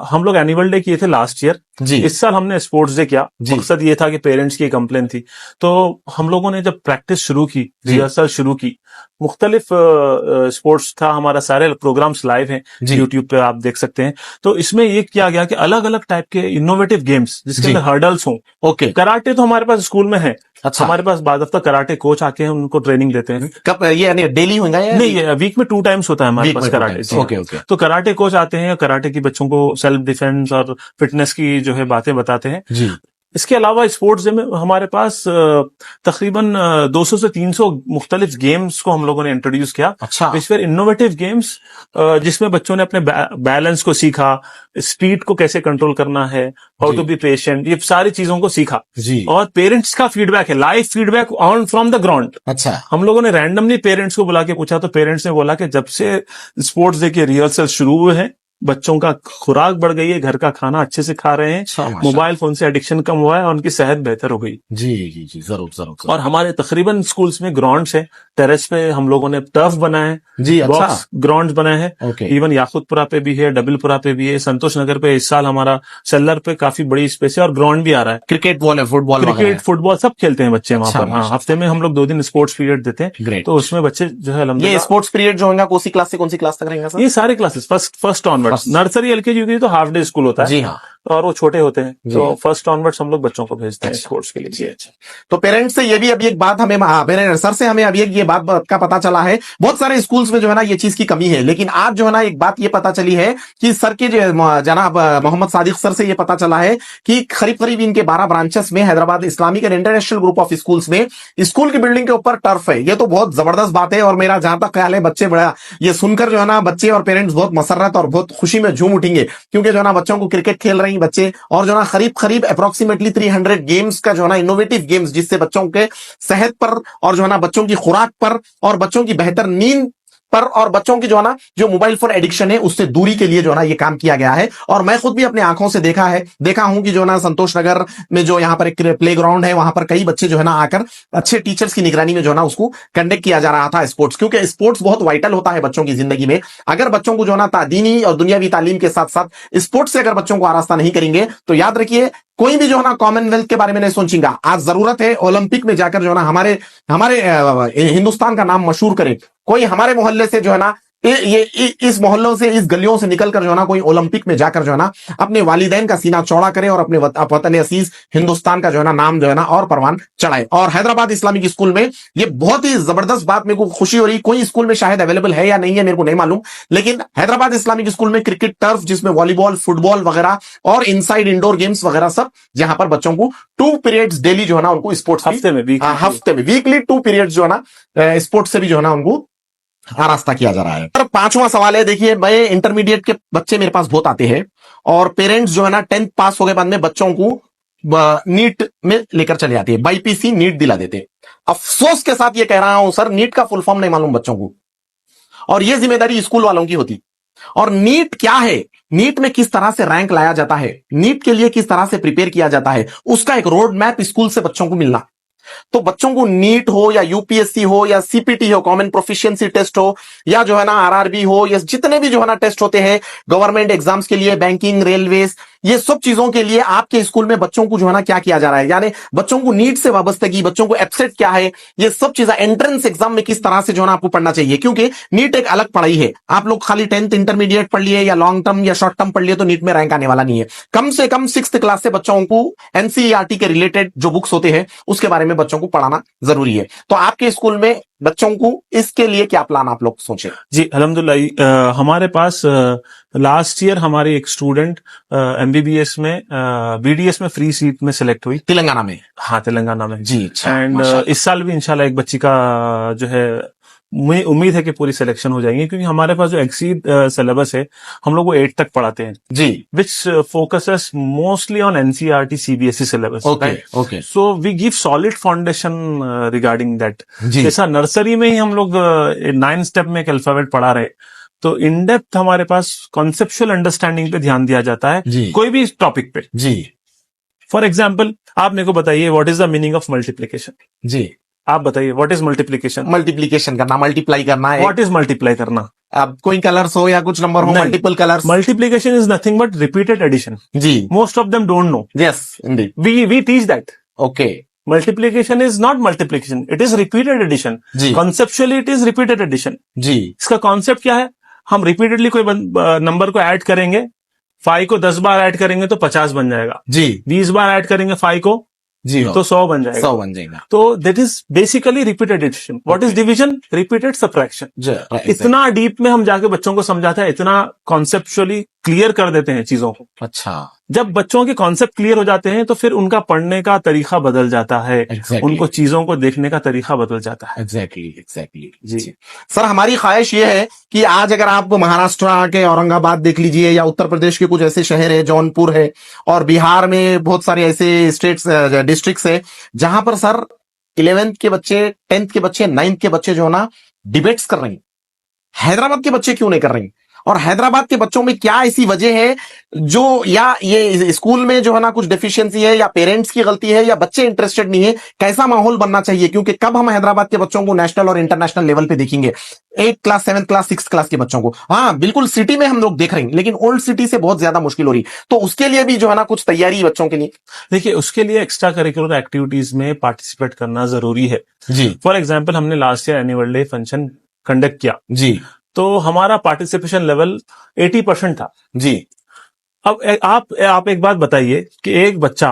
हम लोग एनुअल डे किए थे लास्ट ईयर जी। इस साल हमने स्पोर्ट्स डे किया। मकसद ये था कि पेरेंट्स की कंप्लेन थी, तो हम लोगों ने जब प्रैक्टिस शुरू की, रिहर्सल शुरू की, मुख्तलिफ स्पोर्ट्स था हमारा, सारे प्रोग्राम्स लाइव हैं यूट्यूब पे, आप देख सकते हैं। तो इसमें ये किया गया कि अलग अलग टाइप के इनोवेटिव गेम्स जिसके अंदर हर्डल्स हों। ओके, कराटे तो हमारे पास स्कूल में है। अच्छा। हमारे पास बादफ्ता कराटे कोच आके हैं, उनको ट्रेनिंग देते हैं। कब ये डेली होगा या नहीं? वीक में 2 टाइम्स होता है हमारे पास कराटे। ओके। तो कराटे कोच आते हैं, कराटे की बच्चों को सेल्फ डिफेंस और फिटनेस की जो है बातें बताते हैं जी। इसके अलावा स्पोर्ट्स डे में हमारे पास तकरीबन 200 से 300 मुख्तलिफ गेम्स को हम लोगों ने इंट्रोड्यूस किया। अच्छा। विच वेर इनोवेटिव गेम्स, जिसमें बच्चों ने अपने बैलेंस को सीखा, स्पीड को कैसे कंट्रोल करना है, हाउ टू बी पेशेंट, ये सारी चीजों को सीखा जी। और पेरेंट्स का फीडबैक है, live feedback on from the ground. अच्छा। हम लोगों ने रैंडमली पेरेंट्स को बुला के पूछा तो पेरेंट्स ने बोला कि जब से स्पोर्ट्स डे के रिहर्सल शुरू हुए हैं, बच्चों का खुराक बढ़ गई है, घर का खाना अच्छे से खा रहे हैं, मोबाइल फोन से एडिक्शन कम हुआ है और उनकी सेहत बेहतर हो गई। जी जी जी, जरूर जरूर। और हमारे तकरीबन स्कूल्स में ग्राउंड्स है, टेरेस पे हम लोगों ने टर्फ बनाए हैं जी। अच्छा। बॉक्स ग्राउंड बनाए हैं। ओके। इवन याकुतपुरा पे भी है, डबलपुरा पे भी है, संतोष नगर पे इस साल हमारा सेलर पे काफी बड़ी स्पेस है और ग्राउंड भी आ रहा है। क्रिकेट बॉल है, फुटबॉल, क्रिकेट फुटबॉल सब खेलते हैं बच्चे वहां अच्छा, पर। हाँ, हफ्ते में हम लोग 2 दिन स्पोर्ट्स पीरियड देते हैं। ग्रेट। तो उसमें बच्चे जो है ये स्पोर्ट्स पीरियड जो होगा कौन सी क्लास से कौन सी क्लास तक रहेगा सर? ये सारे classes first onwards, nursery LKG UKG तो हाफ डे स्कूल होता है। जी हाँ। और वो छोटे होते हैं, तो फर्स्ट ऑनवर्ड्स हम लोग बच्चों को भेजते हैं स्पोर्ट्स के लिए। जी। अच्छा। तो पेरेंट्स से ये भी अभी एक बात हमें, मेरे सर से हमें अभी एक ये बात का पता चला है, बहुत सारे स्कूल्स में जो है ना ये चीज की कमी है, लेकिन आज जो है ना एक बात ये पता चली है कि सर के जनाब मोहम्मद सादिक सर से ये पता चला है कि करीब इनके 12 ब्रांचेस में Hyderabad Islamic and international group of schools में स्कूल की बिल्डिंग के ऊपर टर्फ है। ये तो बहुत जबरदस्त बात है और मेरा जहां तक ख्याल है बच्चे बड़ा ये सुनकर जो है ना बच्चे और पेरेंट्स बहुत मसरत और बहुत खुशी में झूम उठेंगे, क्योंकि जो है ना बच्चों को क्रिकेट खेल रहे हैं बच्चे और जो है ना करीब अप्रोक्सीमेटली 300 गेम्स का जो है ना इनोवेटिव गेम्स, जिससे बच्चों के सेहत पर और जो है ना बच्चों की खुराक पर और बच्चों की बेहतर नींद पर और बच्चों की जो है ना जो मोबाइल फोन एडिक्शन है उससे दूरी के लिए जो है ना ये काम किया गया है। और मैं खुद भी अपने आंखों से देखा हूं कि जो है ना संतोष नगर में जो यहाँ पर एक प्ले ग्राउंड है, वहां पर कई बच्चे जो है ना आकर अच्छे टीचर्स की निगरानी में जो है ना उसको कंडक्ट किया जा रहा था स्पोर्ट्स, क्योंकि स्पोर्ट्स बहुत वाइटल होता है बच्चों की जिंदगी में। अगर बच्चों को जो है ना दीनी और दुनियावी तालीम के साथ साथ स्पोर्ट्स से अगर बच्चों को आरास्ता नहीं करेंगे तो याद रखिए कोई भी जो है ना कॉमनवेल्थ के बारे में नहीं सोचेगा। आज जरूरत है ओलंपिक में जाकर जो है ना हमारे हिंदुस्तान का नाम मशहूर करे। कोई हमारे मोहल्ले से जो है ना इस मोहल्लों से, इस गलियों से निकलकर जो है ना कोई ओलंपिक में जाकर जो है ना अपने वालिदैन का सीना चौड़ा करे और अपने वतन अजीज हिंदुस्तान का जो है ना नाम जो है ना और परवान चढ़ाए। और हैदराबाद इस्लामिक स्कूल में ये बहुत ही जबरदस्त बात मेरे को खुशी हो रही। कोई स्कूल में शायद अवेलेबल है या नहीं है मेरे को नहीं मालूम, लेकिन हैदराबाद इस्लामिक स्कूल में क्रिकेट टर्फ जिसमें वॉलीबॉल, फुटबॉल वगैरह और इनसाइड इंडोर गेम्स वगैरह सब, जहां पर बच्चों को 2 पीरियड्स डेली जो है ना उनको स्पोर्ट्स हफ्ते में वीकली 2 पीरियड्स जो है ना स्पोर्ट्स से भी जो है ना उनको आरास्ता किया जा रहा है। और 5वां सवाल है, देखिए मैं इंटरमीडिएट के बच्चे मेरे पास बहुत आते हैं और पेरेंट्स जो है ना 10th पास हो गए बाद में बच्चों को नीट में लेकर चले जाते हैं, बाईपीसी नीट दिला देते हैं। अफसोस के साथ ये कह रहा हूं सर, नीट का फुल फॉर्म नहीं मालूम बच्चों को और ये जिम्मेदारी स्कूल वालों की होती। और नीट क्या है, नीट में किस तरह से रैंक लाया जाता है, नीट के लिए किस तरह से प्रिपेयर किया जाता है, उसका एक रोड मैप स्कूल से बच्चों को मिलना। तो बच्चों को नीट हो या यूपीएससी हो या सीपीटी हो, कॉमन प्रोफिशिएंसी टेस्ट हो, या जो है ना आरआरबी हो, या जितने भी जो है ना टेस्ट होते हैं गवर्नमेंट एग्जाम्स के लिए, बैंकिंग, रेलवेज, ये सब चीजों के लिए आपके स्कूल में बच्चों को जो है ना क्या किया जा रहा है, यानी बच्चों को नीट से वाबस्तगी, बच्चों को एब्सेट क्या है, ये सब चीजें एंट्रेंस एग्जाम में किस तरह से जो है ना आपको पढ़ना चाहिए। क्योंकि नीट एक अलग पढ़ाई है। आप लोग खाली 10th इंटरमीडिएट पढ़ लिए या लॉन्ग टर्म या शॉर्ट टर्म पढ़ लिए तो नीट में रैंक आने वाला नहीं है। कम से कम 6th क्लास से बच्चों को एनसीईआरटी के रिलेटेड जो बुक्स होते हैं उसके बारे में बच्चों को पढ़ाना जरूरी है। तो आपके स्कूल में बच्चों को इसके लिए क्या प्लान आप लोग सोचे? जी अल्हम्दुलिल्लाह, हमारे पास लास्ट ईयर हमारी एक स्टूडेंट एमबीबीएस में बीडीएस में फ्री सीट में सिलेक्ट हुई, तेलंगाना में। हाँ, तेलंगाना में जी। अच्छा, एंड इस साल भी इंशाल्लाह एक बच्ची का जो है उम्मीद है कि पूरी सिलेक्शन हो जाएंगी, क्योंकि हमारे पास जो एक्सीड सिलेबस है हम लोग वो 8 तक पढ़ाते हैं जी, which focuses mostly on NCERT CBSE syllabus. Okay. So we give solid foundation regarding that. जैसा नर्सरी में ही हम लोग 9 स्टेप में एक अल्फाबेट पढ़ा रहे, तो इन डेप्थ हमारे पास कॉन्सेप्चुअल अंडरस्टैंडिंग पे ध्यान दिया जाता है कोई भी टॉपिक पे। जी, फॉर एग्जाम्पल आप मेरे को बताइए what is the meaning of multiplication. जी, आप बताइए व्हाट इज मल्टीप्लीकेशन। मल्टीप्लीकेशन करना, मल्टीप्लाई करना है। व्हाट इज मल्टीप्लाई करना? अब कोई कलर्स हो या कुछ नंबर हो, multiple colours. Multiplication is nothing but repeated addition. जी, most of them don't know. Yes indeed, we teach that. Okay. Multiplication is not multiplication, it is repeated addition. Conceptually it is repeated addition. जी, इसका concept क्या है? हम repeatedly कोई number को add करेंगे, 5 को 10 बार ऐड करेंगे तो 50 बन जाएगा। जी, 20 बार ऐड करेंगे 5 को जी तो 100 बन जाएगा। 100 बन जाएगा। तो that is basically repeated addition. What is division? Repeated subtraction. इतना डीप में हम जाके बच्चों को समझाते हैं, इतना कॉन्सेप्चुअली क्लियर कर देते हैं चीजों को। अच्छा, जब बच्चों के कॉन्सेप्ट क्लियर हो जाते हैं तो फिर उनका पढ़ने का तरीका बदल जाता है, उनको चीजों को देखने का तरीका बदल जाता है। एग्जैक्टली जी सर, हमारी ख्वाहिश ये है कि आज अगर आप महाराष्ट्र के औरंगाबाद देख लीजिए या उत्तर प्रदेश के कुछ ऐसे शहर है, जौनपुर है, और बिहार में बहुत सारे ऐसे स्टेट्स डिस्ट्रिक्ट्स है जहां पर सर 11th के बच्चे, 10th के बच्चे, 9th के बच्चे जो है ना डिबेट्स कर रहे हैं। हैदराबाद के बच्चे क्यों नहीं कर रहे हैं? और हैदराबाद के बच्चों में क्या ऐसी वजह है जो, या ये स्कूल में जो है ना कुछ डेफिशिएंसी है, या पेरेंट्स की गलती है, या बच्चे इंटरेस्टेड नहीं है? कैसा माहौल बनना चाहिए? क्योंकि कब हम हैदराबाद के बच्चों को नेशनल और इंटरनेशनल लेवल पे देखेंगे? 8th class, 7th class, 6th class के बच्चों को हाँ बिल्कुल सिटी में हम लोग देख रहे हैं, लेकिन ओल्ड सिटी से बहुत ज्यादा मुश्किल हो रही। तो उसके लिए भी जो है ना कुछ तैयारी बच्चों के लिए, देखिए उसके लिए एक्स्ट्रा करिकुलर एक्टिविटीज में पार्टिसिपेट करना जरूरी है जी। फॉर एग्जाम्पल हमने last year annual day function conduct किया जी तो हमारा पार्टिसिपेशन लेवल 80% था जी। अब आप एक बात बताइए कि एक बच्चा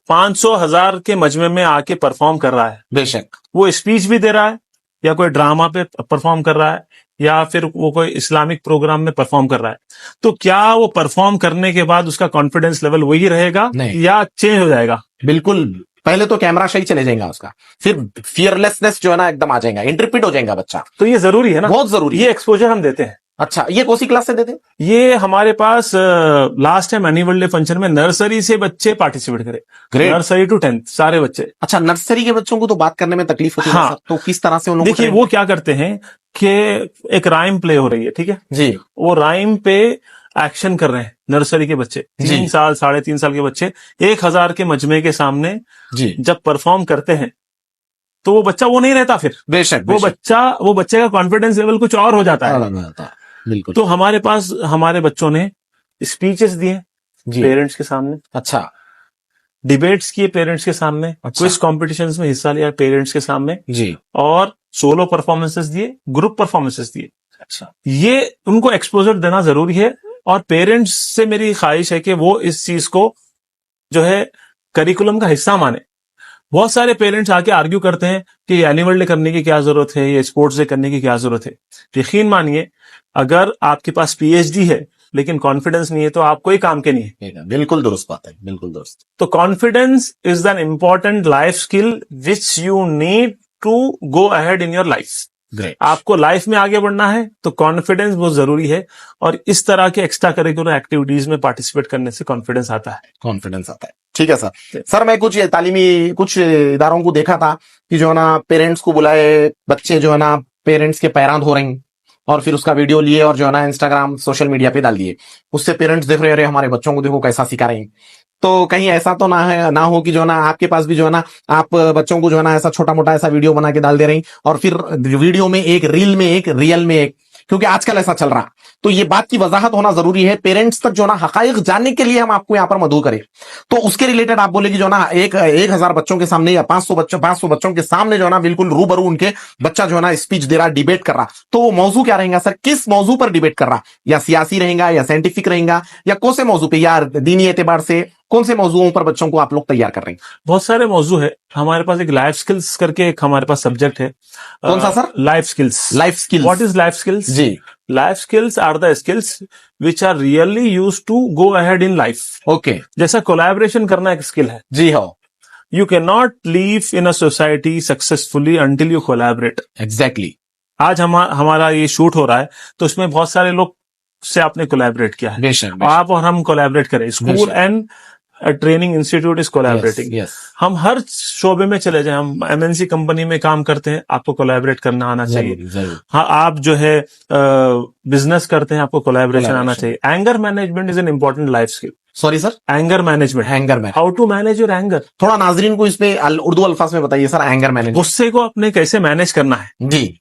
500,000 के मजमे में आके परफॉर्म कर रहा है, बेशक वो स्पीच भी दे रहा है या कोई ड्रामा पे परफॉर्म कर रहा है या फिर वो कोई इस्लामिक प्रोग्राम में परफॉर्म कर रहा है, तो क्या वो परफॉर्म करने के बाद उसका कॉन्फिडेंस लेवल वही रहेगा या चेंज हो जाएगा? बिल्कुल, पहले तो कैमरा सही चले जाएगा उसका, फिर फियरलेसनेस जो है ना एकदम आ जाएगा, इंटरप्रेट हो जाएगा बच्चा। तो ये जरूरी है ना, बहुत जरूरी। ये एक्सपोजर हम देते हैं। अच्छा, ये कौन सी क्लास से देते हैं? ये हमारे पास last time annual day function में नर्सरी से बच्चे पार्टिसिपेट करे, नर्सरी टू 10th सारे बच्चे। अच्छा, नर्सरी के बच्चों को तो बात करने में तकलीफ होती है। हाँ, तो किस तरह से उन लोगों को? देखिए वो क्या करते हैं कि एक राइम प्ले हो रही है, ठीक है जी, वो राइम पे एक्शन कर रहे हैं नर्सरी के बच्चे, 3 साल 3.5 साल के बच्चे 1000 के मजमे के सामने जी जब परफॉर्म करते हैं तो वो बच्चा वो नहीं रहता, फिर बेशक वो बच्चे का कॉन्फिडेंस लेवल कुछ और हो जाता है। बिल्कुल। तो हमारे पास हमारे बच्चों ने स्पीचेस दिए पेरेंट्स के सामने, अच्छा, डिबेट्स किए पेरेंट्स के सामने, क्विज कॉम्पिटिशन्स में हिस्सा लिया पेरेंट्स के सामने जी, और सोलो परफॉर्मेंसेस दिए, ग्रुप परफॉर्मेंसेस दिए। अच्छा, ये उनको एक्सपोजर देना जरूरी है और पेरेंट्स से मेरी ख्वाहिश है कि वो इस चीज को जो है करिकुलम का हिस्सा माने। बहुत सारे पेरेंट्स आके आर्ग्यू करते हैं कि एनुअल डे करने की क्या जरूरत है, ये स्पोर्ट्स डे करने की क्या जरूरत है। यकीन मानिए, अगर आपके पास पीएचडी है लेकिन कॉन्फिडेंस नहीं है तो आप कोई काम के नहीं है। बिल्कुल दुरुस्त बात है, बिल्कुल दुरुस्त। तो confidence is an important life skill which you need to go ahead in your life. Great. आपको लाइफ में आगे बढ़ना है तो कॉन्फिडेंस बहुत जरूरी है और इस तरह के एक्स्ट्रा करिकुलर एक्टिविटीज में पार्टिसिपेट करने से कॉन्फिडेंस आता है। कॉन्फिडेंस आता है, ठीक है सर। सर, मैं कुछ तालीमी कुछ इदारों को देखा था कि जो है ना पेरेंट्स को बुलाए, बच्चे जो है ना पेरेंट्स के पैरां धो रहे हैं और फिर उसका वीडियो लिए और जो है ना इंस्टाग्राम सोशल मीडिया पे डाल दिए। उससे पेरेंट्स देख रहे हैं, अरे हमारे बच्चों को देखो कैसा सिखा रहे हैं। तो कहीं ऐसा तो ना हो कि जो है ना आपके पास भी जो है ना आप बच्चों को जो है ना ऐसा छोटा मोटा ऐसा वीडियो बना के डाल दे रहे हैं और फिर वीडियो में एक, रील में एक, रियल में एक, क्योंकि आजकल ऐसा चल रहा। तो ये बात की वजाहत होना जरूरी है, पेरेंट्स तक जो ना हकाइक जानने के लिए हम आपको यहाँ पर मदऊ करें। तो उसके रिलेटेड आप बोले कि जो ना 1000 बच्चों के सामने या 500 बच्चों के सामने जो है ना बिल्कुल रूबरू उनके बच्चा जो है ना स्पीच दे रहा, डिबेट कर रहा। तो वो मौजू क्या रहेगा सर? किस मौजू पर डिबेट कर रहा? या सियासी रहेगा या साइंटिफिक रहेगा या कौन से मौजू पे, या दीनी एतबार से कौन से मौजूओं पर बच्चों को आप लोग तैयार कर रहे हैं? बहुत सारे मौजू है हमारे पास। एक लाइफ स्किल्स करके एक हमारे पास सब्जेक्ट है। कौन सा sir? Life skills. Life skills, what is life skills? जी, life skills are the skills which are really use to go ahead in life. Okay. जैसा कोलैबोरेशन करना एक स्किल है। जी हाँ। You can not live in a society successfully until you collaborate. Exactly. आज हमारा ये शूट हो रहा है तो उसमें बहुत सारे लोग से आपने कोलैबोरेट किया है। बेशक। आप और हम कोलैबोरेट करें। School and training institute is collaborating. हम हर शोबे में चले जाएं, हम एमएनसी कंपनी में काम करते हैं, आपको कोलैबोरेट करना आना चाहिए। हाँ, आप जो है बिजनेस करते हैं, आपको कोलैबोरेशन आना चाहिए। Anger management is an important life skill. Sorry sir? Anger management. How to manage your anger. थोड़ा नाजरीन को इस पे उर्दू अल्फाज में बताइए सर, एंगर मैनेज। गुस्से को अपने कैसे मैनेज करना है। जी।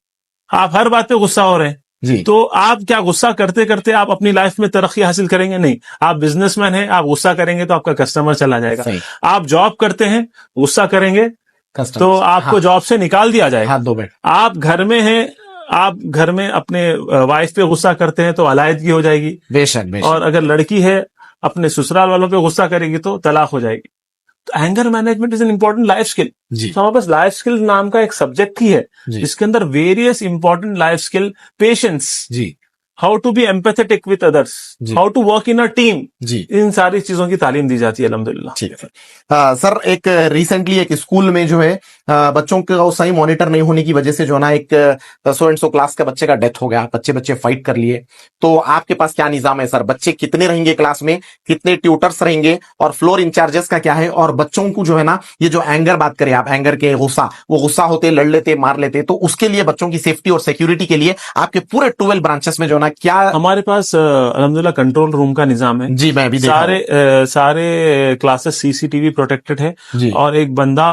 आप हर बात पे गुस्सा हो रहे हैं जी, तो आप क्या गुस्सा करते करते आप अपनी लाइफ में तरक्की हासिल करेंगे? नहीं। आप बिजनेसमैन हैं, आप गुस्सा करेंगे तो आपका कस्टमर चला जाएगा। आप जॉब करते हैं, गुस्सा करेंगे तो आपको जॉब से निकाल दिया जाएगा। हाथ दो बैठ। आप घर में हैं, आप घर में अपने वाइफ पे गुस्सा करते हैं तो अलायदगी हो जाएगी। बेशक। और अगर लड़की है अपने ससुराल वालों पे गुस्सा करेगी तो तलाक हो जाएगी। तो anger management is an important life skill. तो हमारे पास लाइफ स्किल नाम का एक सब्जेक्ट ही है जिसके अंदर various important life skill, patience. जी। How to be empathetic with others, जी। How to work in a team, जी इन सारी चीजों की तालीम दी जाती है अल्हम्दुलिल्लाह। ठीक है सर। सर एक रिसेंटली एक स्कूल में जो है बच्चों को सही मॉनिटर नहीं होने की वजह से जो है ना एक सो एंड सो क्लास का बच्चे का डेथ हो गया, बच्चे फाइट कर लिए। तो आपके पास क्या निजाम है सर, बच्चे कितने रहेंगे क्लास में, कितने ट्यूटर्स रहेंगे और फ्लोर इंचार्जेस का क्या है, और बच्चों को जो है ना ये जो एंगर बात करें आप, एंगर के गुस्सा, वो गुस्सा होते लड़ लेते मार लेते, तो उसके लिए बच्चों की सेफ्टी और सिक्योरिटी के लिए आपके पूरे 12 ब्रांचेस में जो है ना क्या। हमारे पास अल्हम्दुलिल्लाह कंट्रोल रूम का निजाम है। जी मैं भी देखा सारे क्लासेस सीसीटीवी प्रोटेक्टेड है जी। और एक बंदा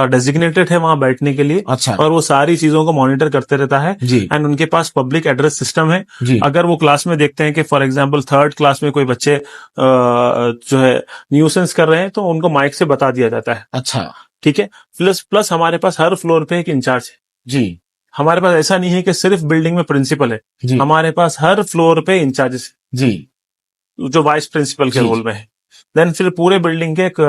डेजिग्नेटेड है वहां बैठने के लिए, अच्छा और वो सारी चीजों को मॉनिटर करते रहता है। जी एंड उनके पास पब्लिक एड्रेस सिस्टम है। जी अगर वो क्लास में देखते हैं कि फॉर एग्जांपल थर्ड क्लास में कोई बच्चे जो है न्यूसेंस कर रहे हैं, तो उनको माइक से बता दिया जाता है। अच्छा ठीक है। प्लस हमारे पास हर फ्लोर पे एक इंचार्ज है। जी हमारे पास ऐसा नहीं है कि सिर्फ बिल्डिंग में प्रिंसिपल है, जी हमारे पास हर फ्लोर पे इंचार्जेस जी है जो वाइस प्रिंसिपल के जी रोल में है। देन फिर पूरे बिल्डिंग के एक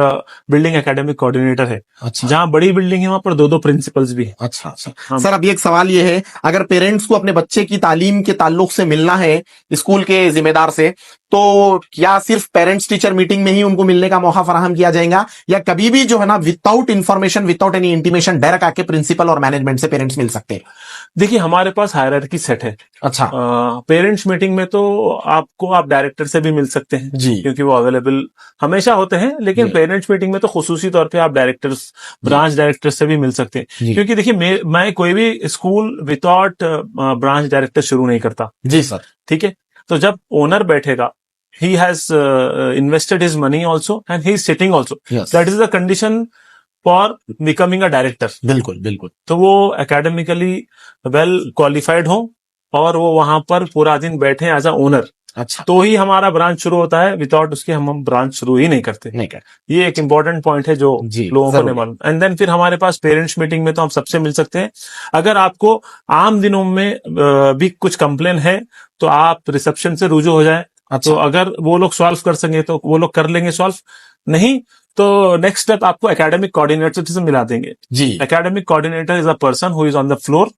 बिल्डिंग एकेडमिक कोऑर्डिनेटर है। अच्छा जहां बड़ी बिल्डिंग है वहां पर 2-2 प्रिंसिपल्स भी है। अच्छा अच्छा हाँ। सर अभी एक सवाल ये है, अगर पेरेंट्स को अपने बच्चे की तालीम के ताल्लुक से मिलना है स्कूल के जिम्मेदार से, तो क्या सिर्फ पेरेंट्स टीचर मीटिंग में ही उनको मिलने का मौका फराहम किया जाएगा, या कभी भी जो है ना without information without any intimation direct आके प्रिंसिपल और मैनेजमेंट से पेरेंट्स मिल सकते हैं? देखिए हमारे पास हायरार्की सेट है। अच्छा पेरेंट्स मीटिंग में तो आप डायरेक्टर से भी मिल सकते हैं जी क्योंकि वो अवेलेबल हमेशा होते हैं, लेकिन जी पेरेंट्स मीटिंग में तो खुसूसी तौर पे आप डायरेक्टर्स, ब्रांच डायरेक्टर से भी मिल सकते हैं। जी क्योंकि देखिए मैं कोई भी स्कूल विदाउट ब्रांच डायरेक्टर शुरू नहीं करता। जी सर ठीक है। तो जब ओनर बैठेगा, he has invested his money also and he is sitting also, yes that is the condition for becoming a director। बिल्कुल बिल्कुल तो वो एकेडमिकली वेल क्वालिफाइड हो और वो वहां पर पूरा दिन बैठे एज अ ओनर, अच्छा तो ही हमारा ब्रांच शुरू होता है। विदाउट उसके हम ब्रांच शुरू ही नहीं करते। नहीं कर ये एक इंपॉर्टेंट पॉइंट है जो जी लोगों को नहीं जरूर मालूम। एंड देन फिर हमारे पास पेरेंट्स मीटिंग में तो हम सबसे मिल सकते हैं। अगर आपको आम दिनों में भी कुछ कंप्लेन है तो आप रिसेप्शन से रुजू हो जाए। तो अच्छा अगर वो लोग सॉल्व कर सकेंगे तो वो लोग कर लेंगे सॉल्व, नहीं तो नेक्स्ट स्टेप आपको एकेडमिक कोऑर्डिनेटर से मिला देंगे। जी academic coordinator is a person who is on the floor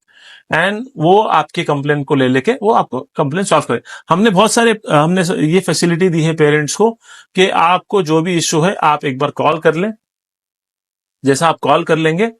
and वो आपके कंप्लेन को ले लेके वो आपको कंप्लेन सॉल्व करे। हमने ये फैसिलिटी दी है पेरेंट्स को कि आपको जो भी इश्यू है आप एक बार कॉल कर लें। जैसा आप कॉल कर लेंगे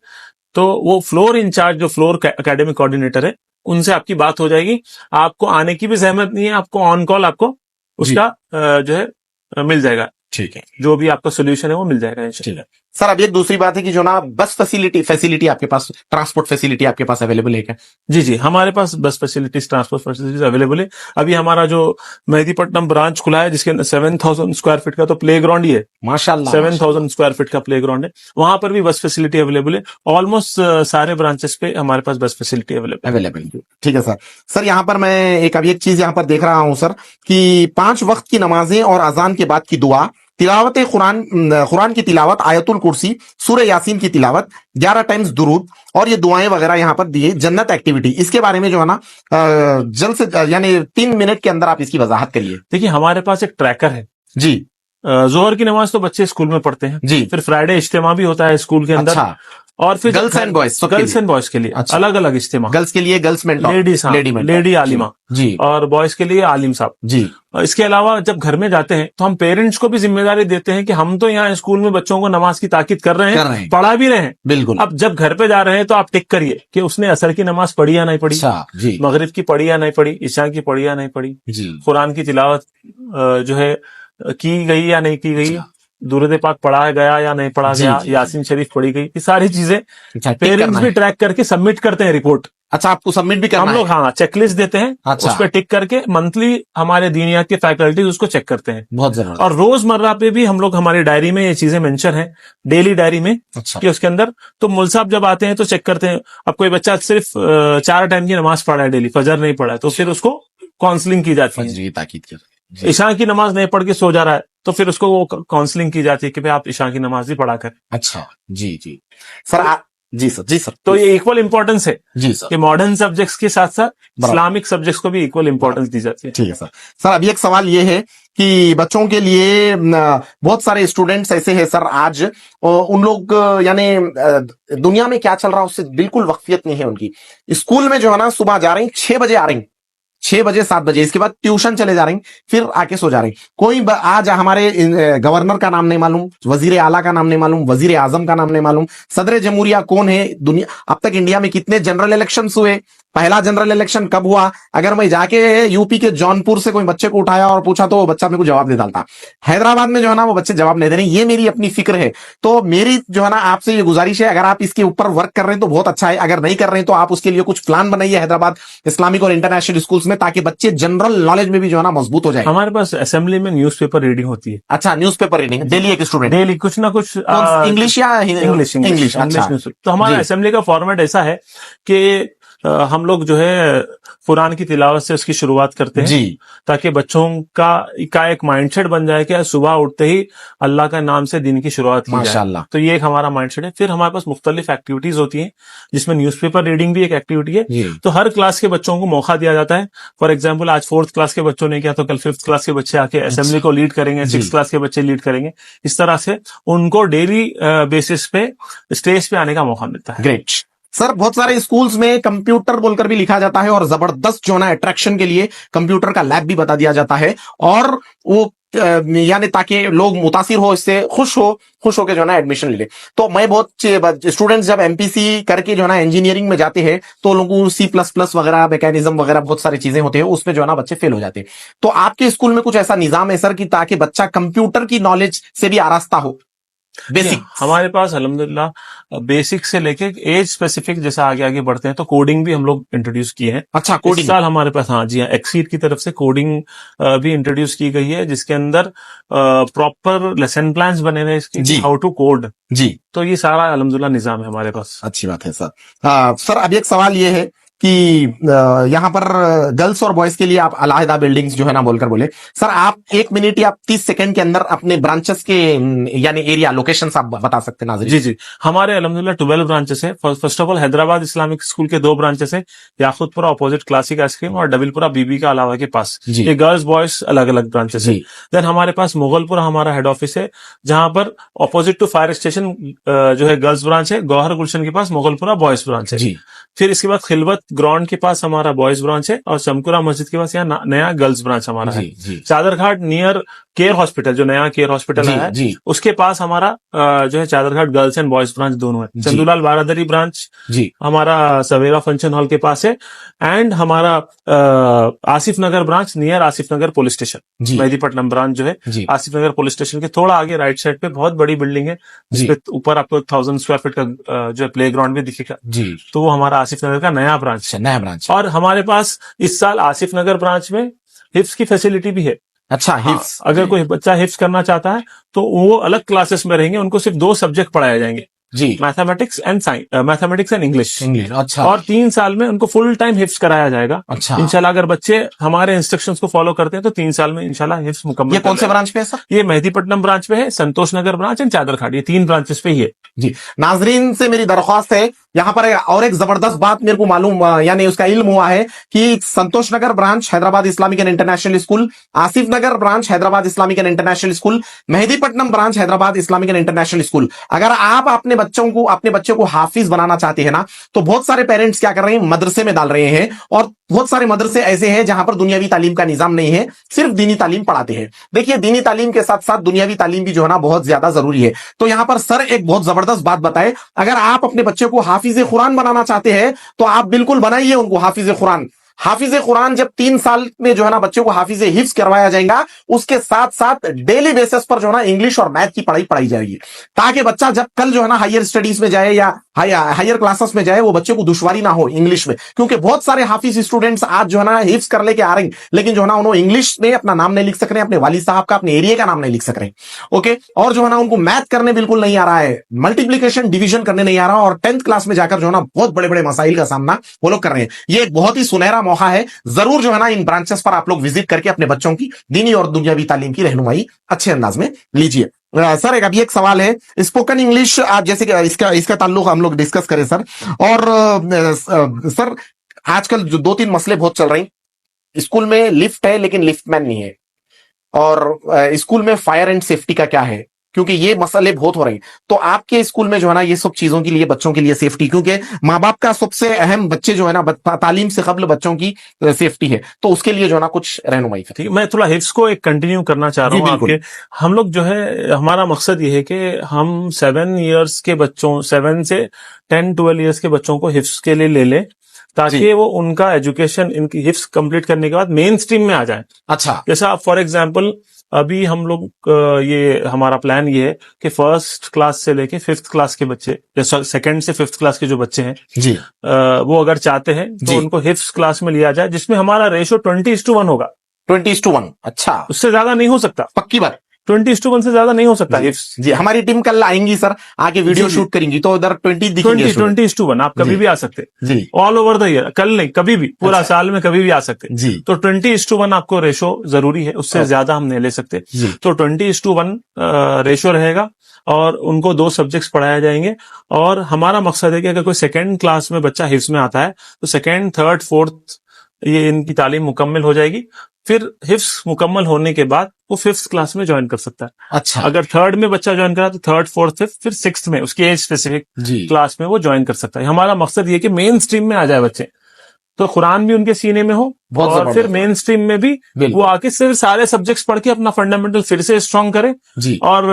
तो वो फ्लोर इंचार्ज जो फ्लोर एकेडमिक कोऑर्डिनेटर है उनसे आपकी बात हो जाएगी। आपको आने की भी जहमत नहीं है, आपको ऑन कॉल आपको उसका जो है मिल जाएगा। ठीक है जो भी आपका सोल्यूशन है वो मिल जाएगा इंशाल्लाह। ठीक है सर। अब एक दूसरी बात है कि जो ना बस फैसिलिटी आपके पास, ट्रांसपोर्ट फैसिलिटी आपके पास अवेलेबल है क्या? जी जी, हमारे पास बस फैसिलिटीज, ट्रांसपोर्ट फैसिलिटीज अवेलेबल है। अभी हमारा जो मेहदीपट्टनम ब्रांच खुला है जिसके अंदर 7000 स्क्वायर फीट का तो प्ले ग्राउंड ही है। माशाल्लाह 7000 स्क्वायर फीट का प्ले ग्राउंड है, वहां पर भी बस फैसिलिटी अवेलेबल है। ऑलमोस्ट सारे ब्रांचेस पे हमारे पास बस फैसिलिटी अवेलेबल। ठीक है सर। सर यहाँ पर मैं अभी एक चीज यहाँ पर देख रहा हूँ सर कि 5 वक्त की नमाजें और अजान के बाद की दुआ, तिलावत कुरान की तिलावत, आयतुल कुर्सी, सूरह यासीन की तिलावत, 11 टाइम्स दुरूद और ये दुआएं वगैरह यहाँ पर दिए, जन्नत एक्टिविटी, इसके बारे में जो है ना जल्द से यानी 3 मिनट के अंदर आप इसकी वजाहत करिए। देखिए हमारे पास एक ट्रैकर है जी। जोहर की नमाज तो बच्चे स्कूल में पढ़ते हैं जी। फिर फ्राइडे इज्तिमा भी होता है स्कूल के अंदर। अच्छा। और फिर गर्ल्स एंड बॉयज के लिए अच्छा। अलग अलग इज्तिमा। गर्ल्स के लिए गर्ल्स मेंटोर, लेडी आलिमा जी, और बॉयज के लिए आलिम साहब जी। इसके अलावा जब घर में जाते हैं तो हम पेरेंट्स को भी जिम्मेदारी देते हैं कि हम तो यहाँ स्कूल में बच्चों को नमाज की ताकीद कर रहे हैं, पढ़ा भी रहे हैं। बिल्कुल। अब जब घर पे जा रहे हैं तो आप टिक करिए कि उसने असर की नमाज पढ़ी या नहीं पढ़ी, जी। मगरिब की पढ़ी या नहीं पढ़ी, इशा की पढ़ी या नहीं पढ़ी, कुरान की तिलावत जो है की गई या नहीं की गई, दुरूद पाक पढ़ा गया या नहीं पढ़ा गया, यासीन शरीफ पढ़ी गई, ये सारी चीजें पेरेंट्स भी ट्रैक करके सबमिट करते हैं रिपोर्ट। अच्छा, आपको सबमिट भी करना हम लोग हाँ चेकलिस्ट देते हैं। अच्छा। उस पर टिक करके मंथली हमारे दीनियात के फैकल्टीज उसको चेक करते हैं। बहुत जरूरी। और रोजमर्रा पे भी हम लोग हमारी डायरी में ये चीजें मेंशन है, डेली डायरी में। अच्छा। कि उसके अंदर तो मुल साहब जब आते हैं तो चेक करते हैं। अब कोई बच्चा सिर्फ 4 टाइम की नमाज पढ़ा है डेली, फजर नहीं पढ़ा है, तो फिर उसको काउंसलिंग की जाती है। ताकीद की ईशा की नमाज नहीं पढ़ के सो जा रहा है तो फिर उसको वो काउंसलिंग की जाती है कि भाई आप ईशा की नमाज ही पढ़ा कर। अच्छा जी जी सर। जी सर। तो ये इक्वल इंपॉर्टेंस है जी सर, कि मॉडर्न सब्जेक्ट्स के साथ साथ इस्लामिक सब्जेक्ट्स को भी इक्वल इंपॉर्टेंस दी जाती है। ठीक है सर। सर अभी एक सवाल ये है कि बच्चों के लिए बहुत सारे स्टूडेंट्स ऐसे हैं सर आज, उन लोग यानी दुनिया में क्या चल रहा है उससे बिल्कुल वाकफियत नहीं है उनकी। स्कूल में जो है ना सुबह जा रही 6 बजे आ रही, 6 बजे 7 बजे, इसके बाद ट्यूशन चले जा रही, फिर आके सो जा रही। आज हमारे गवर्नर का नाम नहीं मालूम, वजीर आला का नाम नहीं मालूम, वजीर आजम का नाम नहीं मालूम, सदर जमहूरिया कौन है दुनिया। अब तक इंडिया में कितने जनरल इलेक्शन हुए, पहला जनरल इलेक्शन कब हुआ, अगर मैं जाके यूपी के जौनपुर से कोई बच्चे को उठाया और पूछा तो वो बच्चा मेरे को जवाब दे डालता। हैदराबाद में जो है ना वो बच्चे जवाब नहीं दे रहे। ये मेरी अपनी फिक्र है। तो मेरी जो है ना आपसे ये गुजारिश है, अगर आप इसके ऊपर वर्क कर रहे हैं तो बहुत अच्छा है, अगर नहीं कर रहे हैं तो आप उसके लिए कुछ प्लान बनाइए हैदराबाद इस्लामिक और इंटरनेशनल स्कूल्स में, ताकि बच्चे जनरल नॉलेज में भी जो है ना मजबूत हो जाए। हमारे पास असेंबली में न्यूज़पेपर रीडिंग होती है। अच्छा, न्यूज़पेपर रीडिंग डेली एक स्टूडेंट, डेली कुछ ना कुछ इंग्लिश या इंग्लिश अच्छा। तो हमारा असेंबली का फॉर्मेट ऐसा है कि हम लोग जो है कुरान की तिलावत से उसकी शुरुआत करते हैं जी, ताकि बच्चों का एक माइंडसेट बन जाए कि सुबह उठते ही अल्लाह का नाम से दिन की शुरुआत की जाए। माशाल्लाह। तो ये एक हमारा माइंडसेट है। फिर हमारे पास मुख्तलिफ एक्टिविटीज होती हैं जिसमें न्यूज़पेपर रीडिंग भी एक एक्टिविटी है। जी, तो हर क्लास के बच्चों को मौका दिया जाता है। फॉर एग्जाम्पल आज 4th क्लास के बच्चों ने किया तो कल 5th क्लास के बच्चे आके असेंबली को लीड करेंगे, 6th क्लास के बच्चे लीड करेंगे। इस तरह से उनको डेली बेसिस पे स्टेज पे आने का मौका मिलता है। Great sir. बहुत सारे स्कूल्स में कंप्यूटर बोलकर भी लिखा जाता है और जबरदस्त जो है ना अट्रैक्शन के लिए कंप्यूटर का लैब भी बता दिया जाता है, और वो यानी ताकि लोग मुतासिर हो, इससे खुश होकर जो है ना एडमिशन ले ले। तो मैं बहुत स्टूडेंट्स जब एमपीसी करके जो है ना इंजीनियरिंग में जाते हैं तो लोगों को C++ वगैरह, मैकेनिज्म वगैरह बहुत सारी चीजें होते हैं, उसमें जो है ना बच्चे फेल हो जाते हैं। तो आपके स्कूल में कुछ ऐसा निजाम है सर कि ताकि बच्चा कंप्यूटर की नॉलेज से भी आरास्ता हो? बेसिक हमारे पास अल्हम्दुलिल्लाह बेसिक से लेके एज स्पेसिफिक जैसे आगे आगे बढ़ते हैं तो कोडिंग भी हम लोग इंट्रोड्यूस किए हैं। अच्छा, इस कोडिंग साल हमारे पास, हाँ जी हाँ, एक्सीड की तरफ से कोडिंग भी इंट्रोड्यूस की गई है, जिसके अंदर प्रॉपर लेसन प्लान्स बने हुए इसके, जी। हाउ टू कोड जी, तो ये सारा अल्हम्दुलिल्लाह निजाम है हमारे पास। अच्छी बात है सर। सर अब एक सवाल ये है कि यहाँ पर गर्ल्स और बॉयज के लिए आप अलग बिल्डिंग्स जो है ना बोलकर बोले, सर आप 1 मिनट या 30 सेकंड के अंदर अपने ब्रांचेस के यानी एरिया लोकेशन आप बता सकते हैं नाज़रीन? जी जी, हमारे अल्हम्दुलिल्लाह 12 ब्रांचेस है। First of all Hyderabad Islamic school के 2 ब्रांचेस है, याकूतपुरा अपोजिट क्लासिक आइसक्रीम और डबिलपुरा बीबी का अलावा के पास। जी। ये गर्ल्स बॉयज अलग अलग ब्रांचेस है। जी, देन हमारे पास मुगलपुरा हमारा हेड ऑफिस है, जहां पर अपोजिट टू फायर स्टेशन जो है गर्ल्स ब्रांच है, गौहर गुलशन के पास मुगलपुरा बॉयज ब्रांच है। जी, फिर इसके बाद खिलवत ग्राउंड के पास हमारा बॉयज ब्रांच है, और शमकुरा मस्जिद के पास यहाँ नया गर्ल्स ब्रांच हमारा है। जी, जी, चादरघाट नियर केयर हॉस्पिटल, जो नया केयर हॉस्पिटल जी, है जी, उसके पास हमारा जो है Chaderghat girls and boys branch दोनों है। जी। चंदूलाल बारादरी ब्रांच जी, हमारा सवेरा फंक्शन हॉल के पास है, एंड हमारा आसिफ नगर ब्रांच नियर आसिफ नगर पुलिस स्टेशन, जी, मेहदीपट्टनम ब्रांच जो है जी, आसिफ नगर पुलिस स्टेशन के थोड़ा आगे राइट साइड पे बहुत बड़ी बिल्डिंग है, जी, जिसपे ऊपर आपको 1000 स्क्वायर फीट का जो है प्ले ग्राउंड भी दिखेगा। जी, तो वो हमारा आसिफ नगर का नया ब्रांच अच्छा, है। नया ब्रांच। और हमारे पास इस साल आसिफ नगर ब्रांच में हिफ्स की फैसिलिटी भी है। अच्छा, हाँ, हिफ्स, अगर कोई बच्चा हिफ्स करना चाहता है तो वो अलग क्लासेस में रहेंगे, उनको सिर्फ 2 सब्जेक्ट पढ़ाए जाएंगे, जी, मैथमेटिक्स एंड इंग्लिश। इंग्लिश, अच्छा, और 3 साल में उनको फुल टाइम हिफ्स कराया जाएगा। अच्छा। इंशाल्लाह अगर बच्चे हमारे इंस्ट्रक्शंस को फॉलो करते हैं तो 3 साल में इंशाल्लाह हिफ्स मुकम्मल ये कौन कर से लेंगे। ब्रांच पे है सर? ये मेहदीपट्टनम ब्रांच पे है, संतोष नगर ब्रांच एंड चादरघाट, ये 3 ब्रांचेस पे ही है। जी, नाजरीन से मेरी दरख्वास्त है, यहाँ पर और एक जबरदस्त बात मेरे को मालूम यानी उसका इल्म हुआ है कि Santosh Nagar branch Hyderabad Islamic and international school, Asif Nagar branch Hyderabad Islamic and international school, Mehdipatnam branch Hyderabad Islamic and international school. अगर आप अपने बच्चों को हाफिज बनाना चाहते हैं ना, तो बहुत सारे पेरेंट्स क्या कर रहे हैं, मदरसे में डाल रहे हैं, और बहुत सारे मदरसे ऐसे हैं जहां पर दुनियावी तालीम का निजाम नहीं है, सिर्फ दीनी तालीम पढ़ाते हैं। देखिए, दीनी तालीम के साथ साथ दुनियावी तालीम भी जो है ना बहुत ज्यादा जरूरी है। तो यहां पर सर एक बहुत जबरदस्त बात बताए, अगर आप अपने बच्चे को हाफिज कुरान बनाना चाहते हैं तो आप बिल्कुल बनाइए उनको हाफिज कुरान। हाफिज कुरान जब 3 साल में जो है ना बच्चे को हाफिज हिफ्ज करवाया जाएगा, उसके साथ साथ डेली बेसिस पर जो है ना इंग्लिश और मैथ की पढ़ाई जाएगी, ताकि बच्चा जब कल जो है ना हायर स्टडीज में जाए या हायर क्लासेस में जाए, वो बच्चे को दुश्वारी ना हो इंग्लिश में। क्योंकि बहुत सारे हाफिज स्टूडेंट्स आज जो है ना हिफ्ज कर लेके आ रहे हैं, लेकिन जो है ना उन्होंने इंग्लिश में अपना नाम नहीं लिख सक रहे, अपने वालिद साहब का, अपने एरिया का नाम नहीं लिख सक रहे। ओके, और जो है ना उनको मैथ करने बिल्कुल नहीं आ रहा है, मल्टीप्लीकेशन डिवीजन करने नहीं आ रहा, और 10th क्लास में जाकर जो है ना बहुत बड़े बड़े मसाइल का सामना वो लोग कर रहे हैं। ये एक बहुत ही सुनहरा मौका है, जरूर जो है ना इन ब्रांचेस पर आप लोग विजिट करके अपने बच्चों की दीनी और दुनियावी तालीम की रहनुमाई अच्छे अंदाज में लीजिए। सर अभी एक सवाल है, स्पोकन इंग्लिश आप जैसे कि इसका ताल्लुक हम लोग डिस्कस करें सर, और सर आजकल जो 2-3 मसले बहुत चल रहे हैं, स्कूल में लिफ्ट है लेकिन लिफ्टमैन नहीं है, और स्कूल में फायर एंड सेफ्टी का क्या है, क्योंकि ये मसले बहुत हो रहे हैं। तो आपके स्कूल में जो है ना ये सब चीजों के लिए, बच्चों के लिए सेफ्टी, क्योंकि माँ बाप का सबसे अहम बच्चे जो है ना तालीम से कबल बच्चों की सेफ्टी है, तो उसके लिए जो है ना कुछ रहनुमाई ठीक है, मैं थोड़ा हिफ्स को एक कंटिन्यू करना चाह रहा जी, हूँ बिल्कुल। आपके। हम लोग जो है, हमारा मकसद ये है कि हम 7 इयर्स के बच्चों, 7 से 10-12 इयर्स के बच्चों को हिफ्स के लिए ले लें, ताकि जी। वो उनका एजुकेशन, इनकी हिफ्स कंप्लीट करने के बाद मेन स्ट्रीम में आ जाए। अच्छा। जैसा आप फॉर एग्जांपल, अभी हम लोग ये हमारा प्लान ये है कि फर्स्ट क्लास से लेके 5th क्लास के बच्चे, जैसा 2nd से 5th क्लास के जो बच्चे हैं, जी वो अगर चाहते हैं जी। तो उनको हिफ्स क्लास में लिया जाए, जिसमें हमारा रेशो 20:1 होगा। 20:1। अच्छा, उससे ज्यादा नहीं हो सकता। पक्की बात। 20:1 से ज्यादा नहीं हो सकता जी हिफ्स। जी, हमारी टीम कल आएंगी सर, आके वीडियो जी, जी। शूट करेंगी, तो उधर 20 दिखेंगे student। 20:1 आप कभी जी भी आ सकते, जी ऑल ओवर द ईयर, कल नहीं, कभी भी, पूरा अच्छा। साल में कभी भी आ सकते। जी तो 20:1 आपको रेशो जरूरी है, उससे ओके। ज्यादा हम नहीं ले सकते। जी तो 20:1 रेशो रहेगा, और उनको 2 सब्जेक्ट्स पढ़ाए जाएंगे। और हमारा मकसद है कि अगर कोई 2nd क्लास में बच्चा हिफ्स में आता है, तो 2nd, 3rd, 4th ये इनकी तालीम मुकम्मल हो जाएगी। फिर हिफ्स मुकम्मल होने के बाद वो 5th क्लास में ज्वाइन कर सकता है। अच्छा। अगर 3rd में बच्चा ज्वाइन करा तो 3rd, 4th, 5th, फिर 6th में उसकी एज स्पेसिफिक जी क्लास में वो ज्वाइन कर सकता है। हमारा मकसद ये कि मेन स्ट्रीम में आ जाए बच्चे, तो कुरान भी उनके सीने में हो, बहुत और फिर जबरदस्त। मेन स्ट्रीम में भी बिल्कुल। वो आके सिर्फ सारे सब्जेक्ट्स पढ़ के अपना फंडामेंटल फिर से स्ट्रांग करे। जी, और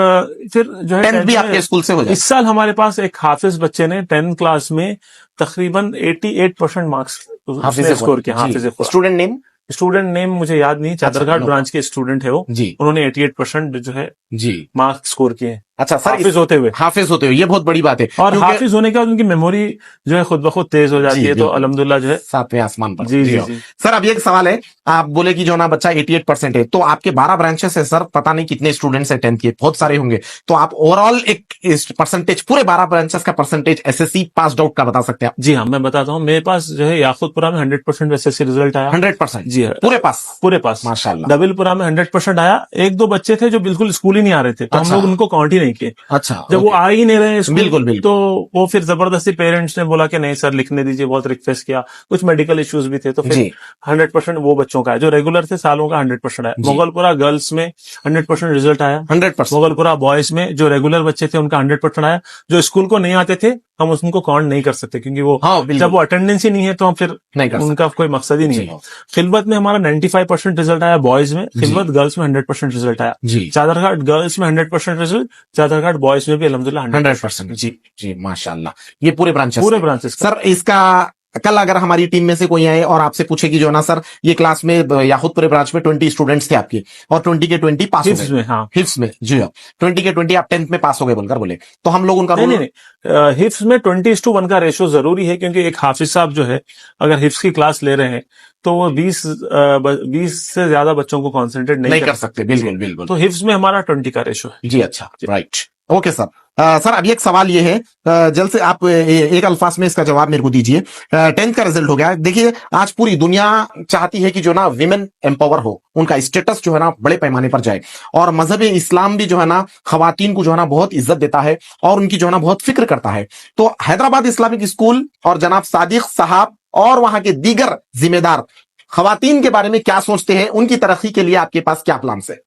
फिर जो है 10th भी आपके स्कूल से हो जाए। इस साल हमारे पास एक हाफिज बच्चे ने 10th क्लास में तकरीबन 88% मार्क्स हाफिज स्कोर किया। हाफिज स्टूडेंट नेम? स्टूडेंट नेम मुझे याद नहीं, चादरघाट नो ब्रांच के स्टूडेंट है वो। जी उन्होंने 88% जो है जी। मार्क्स स्कोर किए हैं अच्छा सर, हाफिज होते हुए। हाफिज होते हुए, ये बहुत बड़ी बात है। और क्योंकि हाफिज होने के बाद उनकी मेमोरी जो है खुद ब खुद तेज हो जाती जी है, तो बिल्कुल, अल्हम्दुलिल्लाह जो है। 7वें आसमान पर। जी जी हाँ। जी। सर अब ये एक सवाल है, आप बोले कि जो ना बच्चा 88% है, तो आपके 12 ब्रांचेस है सर, पता नहीं कितने स्टूडेंट्स है 10th के, बहुत सारे होंगे, तो आप ओवरऑल एक परसेंटेज, पूरे 12 ब्रांचेस का परसेंटेज एसएससी पास आउट का बता सकते हैं आप? जी हाँ, मैं बताता हूँ। मेरे पास जो है याकूतपुरा में 100% एसएससी रिजल्ट आया। 100%? जी हाँ, पूरे पास? पूरे पास। माशाल्लाह। डबलपुरा में 100% आया। 1-2 बच्चे थे जो बिल्कुल स्कूल ही नहीं आ रहे थे, तो हम अच्छा। लोग उनको काउंट ही नहीं किए। अच्छा, जब वो ओके। आ ही नहीं रहे स्कूल, बिल्कुल बिल्कुल। तो वो फिर जबरदस्ती पेरेंट्स ने बोला कि नहीं सर लिखने दीजिए, बहुत रिक्वेस्ट किया, कुछ मेडिकल इश्यूज भी थे, तो फिर जी 100% वो बच्चों का है जो रेगुलर थे सालों का 100% आया। जी। मुगलपुरा गर्ल्स में 100% रिजल्ट आया। 100%? मुगलपुरा बॉयज में जो रेगुलर बच्चे थे उनका 100% आया। जो स्कूल को नहीं आते थे हम उनको काउंट नहीं कर सकते, क्योंकि वो हाँ बिल्कुल, जब वो अटेंडेंस ही नहीं है तो हम फिर नहीं कर उनका कोई मकसद ही नहीं जी है। खिलवत में हमारा 95% रिजल्ट आया बॉयज में, खिलवत गर्ल्स में 100% रिजल्ट आया। जी। चादरघाट गर्ल्स में 100% रिजल्ट, चादरघाट बॉयज में भी अल्हम्दुलिल्लाह 100%? जी जी माशाल्लाह, ये पूरे ब्रांचेस पूरे ब्रांचेस का। सर। इसका कल अगर हमारी टीम में से कोई आए और आपसे पूछे कि जो ना सर ये क्लास में याकूतपुरे ब्रांच में 20 स्टूडेंट्स थे आपके, और 20 के 20 पास हो हिफ्स गए में, हाँ हिफ्स में, जी हाँ, 20 के 20 आप 10th में पास हो गए बोलकर बोले, तो हम लोग उनका नहीं रोल? नहीं, हिफ्स में 20:1 का रेशो जरूरी है, क्योंकि एक हाफिज साहब जो है अगर हिफ्स की क्लास ले रहे हैं तो वो 20 से ज्यादा बच्चों को कॉन्सेंट्रेट नहीं कर सकते। बिल्कुल बिल्कुल। तो हिफ्स में हमारा 20 का रेशो है। जी अच्छा, राइट, ओके सर। सर अभी एक सवाल ये है, जल्द से आप एक अल्फाज में इसका जवाब मेरे को दीजिए। 10th का रिजल्ट हो गया, देखिए आज पूरी दुनिया चाहती है कि जो ना विमेन एम्पावर हो, उनका स्टेटस जो है ना बड़े पैमाने पर जाए, और मजहब इस्लाम भी जो है ना खवातीन को जो है ना बहुत इज्जत देता है और उनकी जो है ना बहुत फिक्र करता है। तो हैदराबाद इस्लामिक स्कूल और जनाब सादिक साहब और वहां के दीगर जिम्मेदार खवातीन के बारे में क्या सोचते हैं, उनकी तरक्की के लिए आपके पास क्या प्लान है?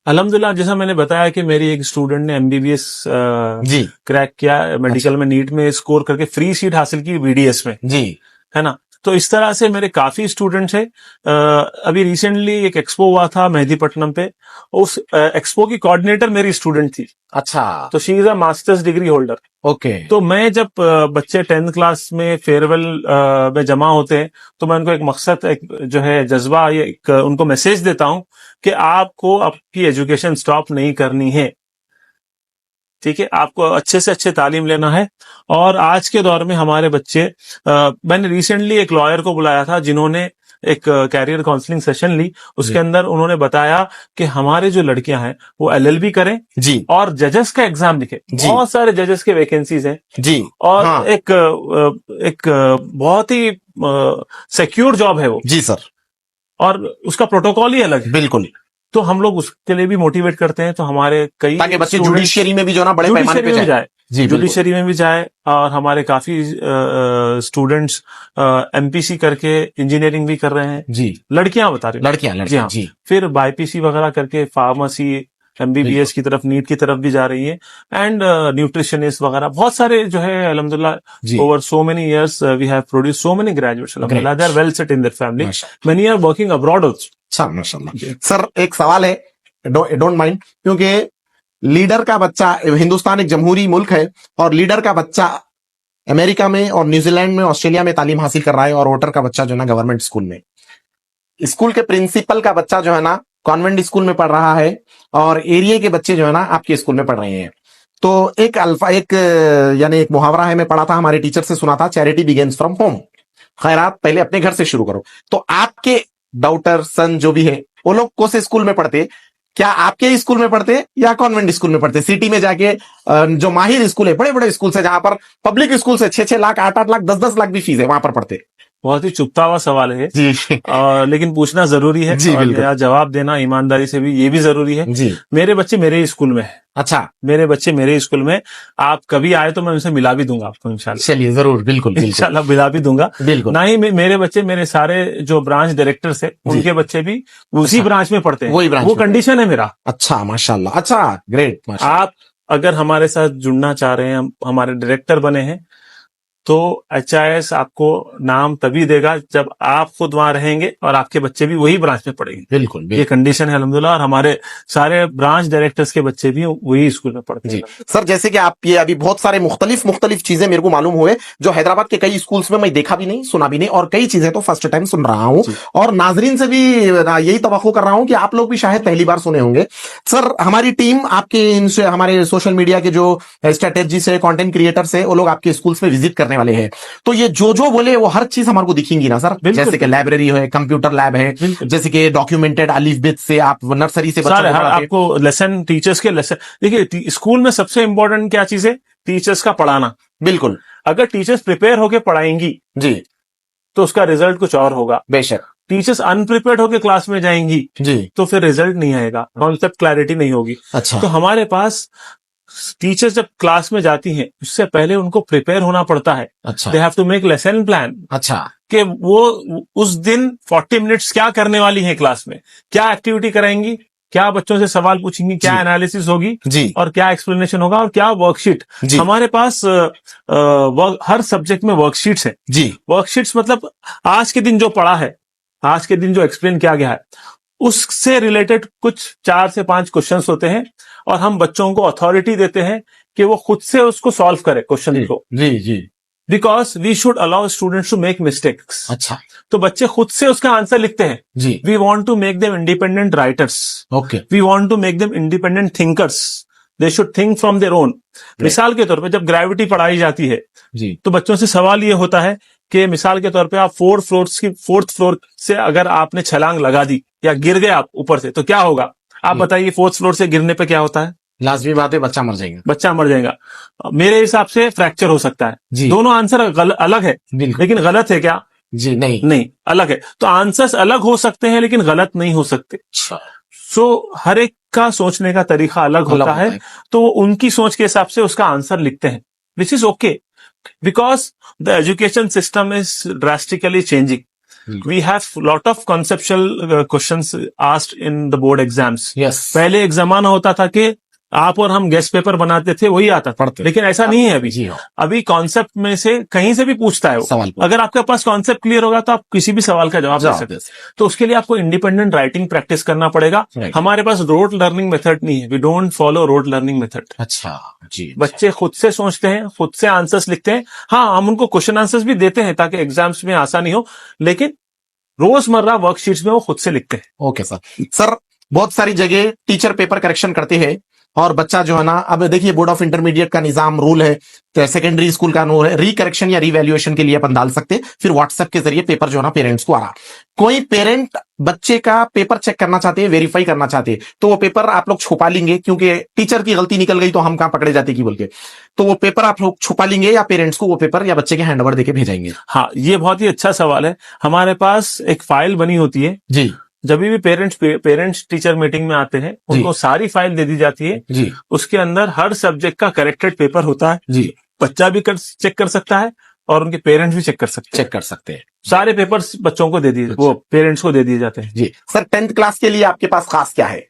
अल्हम्दुलिल्लाह, जैसा मैंने बताया कि मेरी एक स्टूडेंट ने एमबीबीएस जी क्रैक किया, मेडिकल में नीट में स्कोर करके फ्री सीट हासिल की बीडीएस में, जी, है ना। तो इस तरह से मेरे काफी स्टूडेंट्स हैं। अभी रिसेंटली एक एक्सपो हुआ था मेहदीपट्टनम पे, उस एक्सपो की कोऑर्डिनेटर मेरी स्टूडेंट थी। अच्छा, तो she is a masters degree holder. Okay. तो मैं जब बच्चे 10th क्लास में फेयरवेल में जमा होते हैं, तो मैं उनको एक मकसद, एक जो है जज्बा, ये एक उनको मैसेज देता हूं कि आपको आपकी एजुकेशन स्टॉप नहीं करनी है, ठीक है, आपको अच्छे से अच्छे तालीम लेना है। और आज के दौर में हमारे बच्चे, मैंने रिसेंटली एक लॉयर को बुलाया था जिन्होंने एक कैरियर काउंसलिंग सेशन ली, उसके अंदर उन्होंने बताया कि हमारे जो लड़कियां हैं वो एलएलबी करें जी और जजेस का एग्जाम लिखे। जी। बहुत सारे जजेस के वैकेंसीज हैं जी, और हाँ, एक बहुत ही सिक्योर जॉब है वो, जी सर, और उसका प्रोटोकॉल ही अलग है। बिल्कुल। तो हम लोग उसके लिए भी मोटिवेट करते हैं। तो हमारे कई ताकि बच्चे जुडिशियरी में भी जो ना बड़े पैमाने पे जाए। जी बिल्कुल। जुडिशरी में भी जाए, और हमारे काफी स्टूडेंट्स एमपीसी करके इंजीनियरिंग भी कर रहे हैं। जी, लड़कियां बता रही हूँ, लड़कियां जी हाँ। जी, फिर बाईपीसी वगैरह करके फार्मेसी MBBS की तरफ, नीट की तरफ भी जा रही है, एंड न्यूट्रिशनिस्ट वगैरह बहुत सारे जो है अल्हम्दुलिल्लाह over so many years we have produce so many graduates अल्हम्दुलिल्लाह, they are well set in their family, many are working abroad also. अच्छा माशाल्लाह। सर एक सवाल है, डोंट माइंड, क्योंकि लीडर का बच्चा, हिंदुस्तान एक जमहूरी मुल्क है और लीडर का बच्चा अमेरिका में और न्यूजीलैंड में, ऑस्ट्रेलिया में तालीम हासिल कर रहा है, और वोटर का बच्चा जो है ना गवर्नमेंट स्कूल में, स्कूल के प्रिंसिपल का बच्चा जो है ना कॉन्वेंट स्कूल में पढ़ रहा है, और एरिया के बच्चे जो है ना आपके स्कूल में पढ़ रहे हैं। तो एक यानी एक मुहावरा है, मैं पढ़ा था, हमारे टीचर से सुना था, चैरिटी बिगिंस फ्रॉम होम, खैरात पहले अपने घर से शुरू करो। तो आपके डॉटर सन जो भी है वो लोग कौन से स्कूल में पढ़ते, क्या आपके स्कूल में पढ़ते या कॉन्वेंट स्कूल में पढ़ते? सिटी में जाके जो माहिर स्कूल है, बड़े बड़े स्कूल से, जहां पर पब्लिक स्कूल से 6-6 लाख 8-8 लाख 10-10 लाख भी फीस है, वहां पर पढ़ते? बहुत ही चुभता हुआ सवाल है जी लेकिन पूछना जरूरी है जी, और बिल्कुल। मेरा जवाब देना ईमानदारी से भी ये भी जरूरी है। जी। मेरे बच्चे मेरे ही स्कूल में है। अच्छा, मेरे बच्चे मेरे ही स्कूल में, आप कभी आए तो मैं उनसे मिला भी दूंगा आपको इंशाल्लाह। चलिए जरूर, बिल्कुल इंशाल्लाह मिला भी दूंगा। बिल्कुल। ना ही मेरे बच्चे, मेरे सारे जो ब्रांच डायरेक्टर्स है उनके बच्चे भी उसी ब्रांच में पढ़ते हैं, वही ब्रांच वो में। कंडीशन है मेरा। अच्छा माशाल्लाह, अच्छा ग्रेट माशाल्लाह। आप अगर हमारे साथ जुड़ना चाह रहे हैं, हमारे डायरेक्टर बने हैं, तो HIS आपको नाम तभी देगा जब आप खुद वहां रहेंगे और आपके बच्चे भी वही ब्रांच में पढ़ेंगे। बिल्कुल, ये बिल्कुल। कंडीशन है अल्हम्दुलिल्लाह, और हमारे सारे ब्रांच डायरेक्टर्स के बच्चे भी वही स्कूल में पढ़ते जी हैं। सर, जैसे कि आप ये अभी बहुत सारे मुख्तलिफ चीजें मेरे को मालूम हुए जो हैदराबाद के कई स्कूल्स में मैं देखा भी नहीं, सुना भी नहीं, और कई चीजें तो फर्स्ट टाइम सुन रहा हूं, और नाजरीन से भी यही तवक्को कर रहा हूं कि आप लोग भी शायद पहली बार सुने होंगे। सर हमारी टीम आपके इनसे, हमारे सोशल मीडिया के जो स्ट्रेटेजी से कंटेंट क्रिएटर्स है, वो लोग आपके स्कूल्स में विजिट करने वाले हैं, तो ये जो बोले वो हर चीज हमारे को दिखेंगी ना सर? जैसे कि लाइब्रेरी है, कंप्यूटर लैब है, जैसे कि डॉक्यूमेंटेड अलिफ-बेत से आप नर्सरी से बच्चों को पढ़ाते हैं। आपको लेसन, टीचर्स के लेसन, देखिए स्कूल में सबसे इंपॉर्टेंट क्या चीज है? टीचर्स का पढ़ाना। बिल्कुल। अगर टीचर्स प्रिपेयर होके पढ़ाएंगी जी तो उसका रिजल्ट कुछ और होगा। बेशक। टीचर्स अनप्रिपेयर्ड होके क्लास में जाएंगी जी तो फिर रिजल्ट नहीं आएगा, कॉन्सेप्ट क्लैरिटी नहीं होगी। अच्छा। तो हमारे पास टीचर्स जब क्लास में जाती हैं, उससे पहले उनको प्रिपेयर होना पड़ता है। अच्छा। They have to make lesson plan. अच्छा। कि वो उस दिन 40 मिनट्स क्या करने वाली है, क्लास में क्या एक्टिविटी कराएंगी, क्या बच्चों से सवाल पूछेंगी, क्या एनालिसिस होगी जी और क्या एक्सप्लेनेशन होगा और क्या वर्कशीट। हमारे पास हर सब्जेक्ट में वर्कशीट्स है। जी। वर्कशीट्स मतलब आज के दिन जो पढ़ा है, आज के दिन जो एक्सप्लेन किया गया है, उससे रिलेटेड कुछ 4 से 5 क्वेश्चंस होते हैं, और हम बच्चों को अथॉरिटी देते हैं कि वो खुद से उसको सॉल्व करे क्वेश्चन को। जी जी। Because we should allow students to make mistakes. अच्छा। तो बच्चे खुद से उसका आंसर लिखते हैं। जी। We want to make them independent writers. Okay. We want to make them independent thinkers. They should think from their own. मिसाल के तौर पे जब ग्रेविटी पढ़ाई जाती है जी, तो बच्चों से सवाल ये होता है कि मिसाल के तौर पे आप 4th फ्लोर से अगर आपने छलांग लगा दी या गिर गए आप ऊपर से, तो क्या होगा? आप बताइए, 4th फ्लोर से गिरने पे क्या होता है? लाजमी बात है, बच्चा मर जाएगा। बच्चा मर जाएगा। मेरे हिसाब से फ्रैक्चर हो सकता है। जी। दोनों आंसर अलग है, लेकिन गलत है क्या? जी नहीं, नहीं, अलग है। तो आंसर्स अलग हो सकते हैं लेकिन गलत नहीं हो सकते। सो हर एक का सोचने का तरीका अलग होता है, तो उनकी सोच के हिसाब से उसका आंसर लिखते हैं, which is okay, because the education system is drastically changing. We have lot of conceptual questions asked in the board exams. Yes. पहले एक जमाना होता था कि आप और हम गेस्ट पेपर बनाते थे, वही आता था, लेकिन ऐसा नहीं है अभी। अभी कॉन्सेप्ट में से कहीं से भी पूछता है वो सवाल। अगर आपके पास कॉन्सेप्ट क्लियर होगा तो आप किसी भी सवाल का जवाब दे सकते हैं। तो उसके लिए आपको इंडिपेंडेंट राइटिंग प्रैक्टिस करना पड़ेगा। हमारे पास रोड लर्निंग मेथड नहीं है, we don't follow rote learning method. अच्छा जी। बच्चे खुद से सोचते हैं, खुद से आंसर्स लिखते हैं। हाँ, हम उनको क्वेश्चन आंसर्स भी देते हैं ताकि एग्जाम्स में आसानी हो, लेकिन रोजमर्रा वर्कशीट्स में वो खुद से लिखते हैं। ओके सर, बहुत सारी जगह टीचर पेपर करेक्शन करते हैं और बच्चा जो है ना, अब देखिए बोर्ड ऑफ इंटरमीडिएट का निजाम रूल है, तो सेकेंडरी स्कूल का रूल है, रिकरेक्शन या रिवैल्यूएशन के लिए अपन डाल सकते, फिर व्हाट्सएप के जरिए पेपर जो है ना पेरेंट्स को आ रहा। कोई पेरेंट बच्चे का पेपर चेक करना चाहते हैं, वेरीफाई करना चाहते हैं, तो वो पेपर आप लोग छुपा लेंगे, क्योंकि टीचर की गलती निकल गई तो हम कहां पकड़े जाते की बोल के, तो वो पेपर आप लोग छुपा लेंगे या पेरेंट्स को वो पेपर या बच्चे के हैंडओवर देके भेजेंगे? हाँ, ये बहुत ही अच्छा सवाल है। हमारे पास एक फाइल बनी होती है जी। जब भी पेरेंट्स टीचर मीटिंग में आते हैं, उनको सारी फाइल दे दी जाती है जी। उसके अंदर हर सब्जेक्ट का करेक्टेड पेपर होता है जी। बच्चा भी चेक कर सकता है और उनके पेरेंट्स भी चेक कर सकते हैं। सारे पेपर्स बच्चों को दे दिए, वो पेरेंट्स को दे दिए जाते हैं जी। सर 10th क्लास के लिए आपके पास खास क्या है?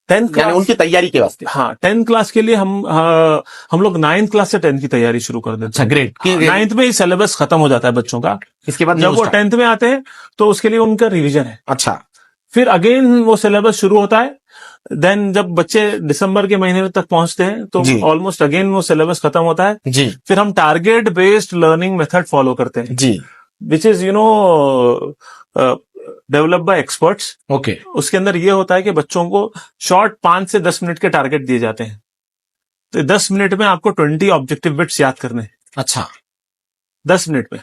10th यानी क्लास, उनकी तैयारी के वास्ते। हाँ 10th क्लास के लिए हम लोग 9th क्लास से 10th की तैयारी शुरू कर देते अच्छा हैं। ग्रेट। 9th में ही सिलेबस खत्म हो जाता है बच्चों का, इसके बाद जब new वो start। 10th में आते हैं तो उसके लिए उनका रिवीजन है, अच्छा फिर अगेन वो सिलेबस शुरू होता है। देन जब बच्चे दिसंबर के महीने तक पहुंचते हैं तो जी। ऑलमोस्ट अगेन वो सिलेबस खत्म होता है। जी फिर हम target based learning method follow करते हैं, जी which is develop by experts. Okay उसके अंदर ये होता है कि बच्चों को शॉर्ट 5 से 10 मिनट के टारगेट दिए जाते हैं, तो 10 मिनट में आपको 20 ऑब्जेक्टिव बिट्स याद करने हैं। अच्छा 10 मिनट में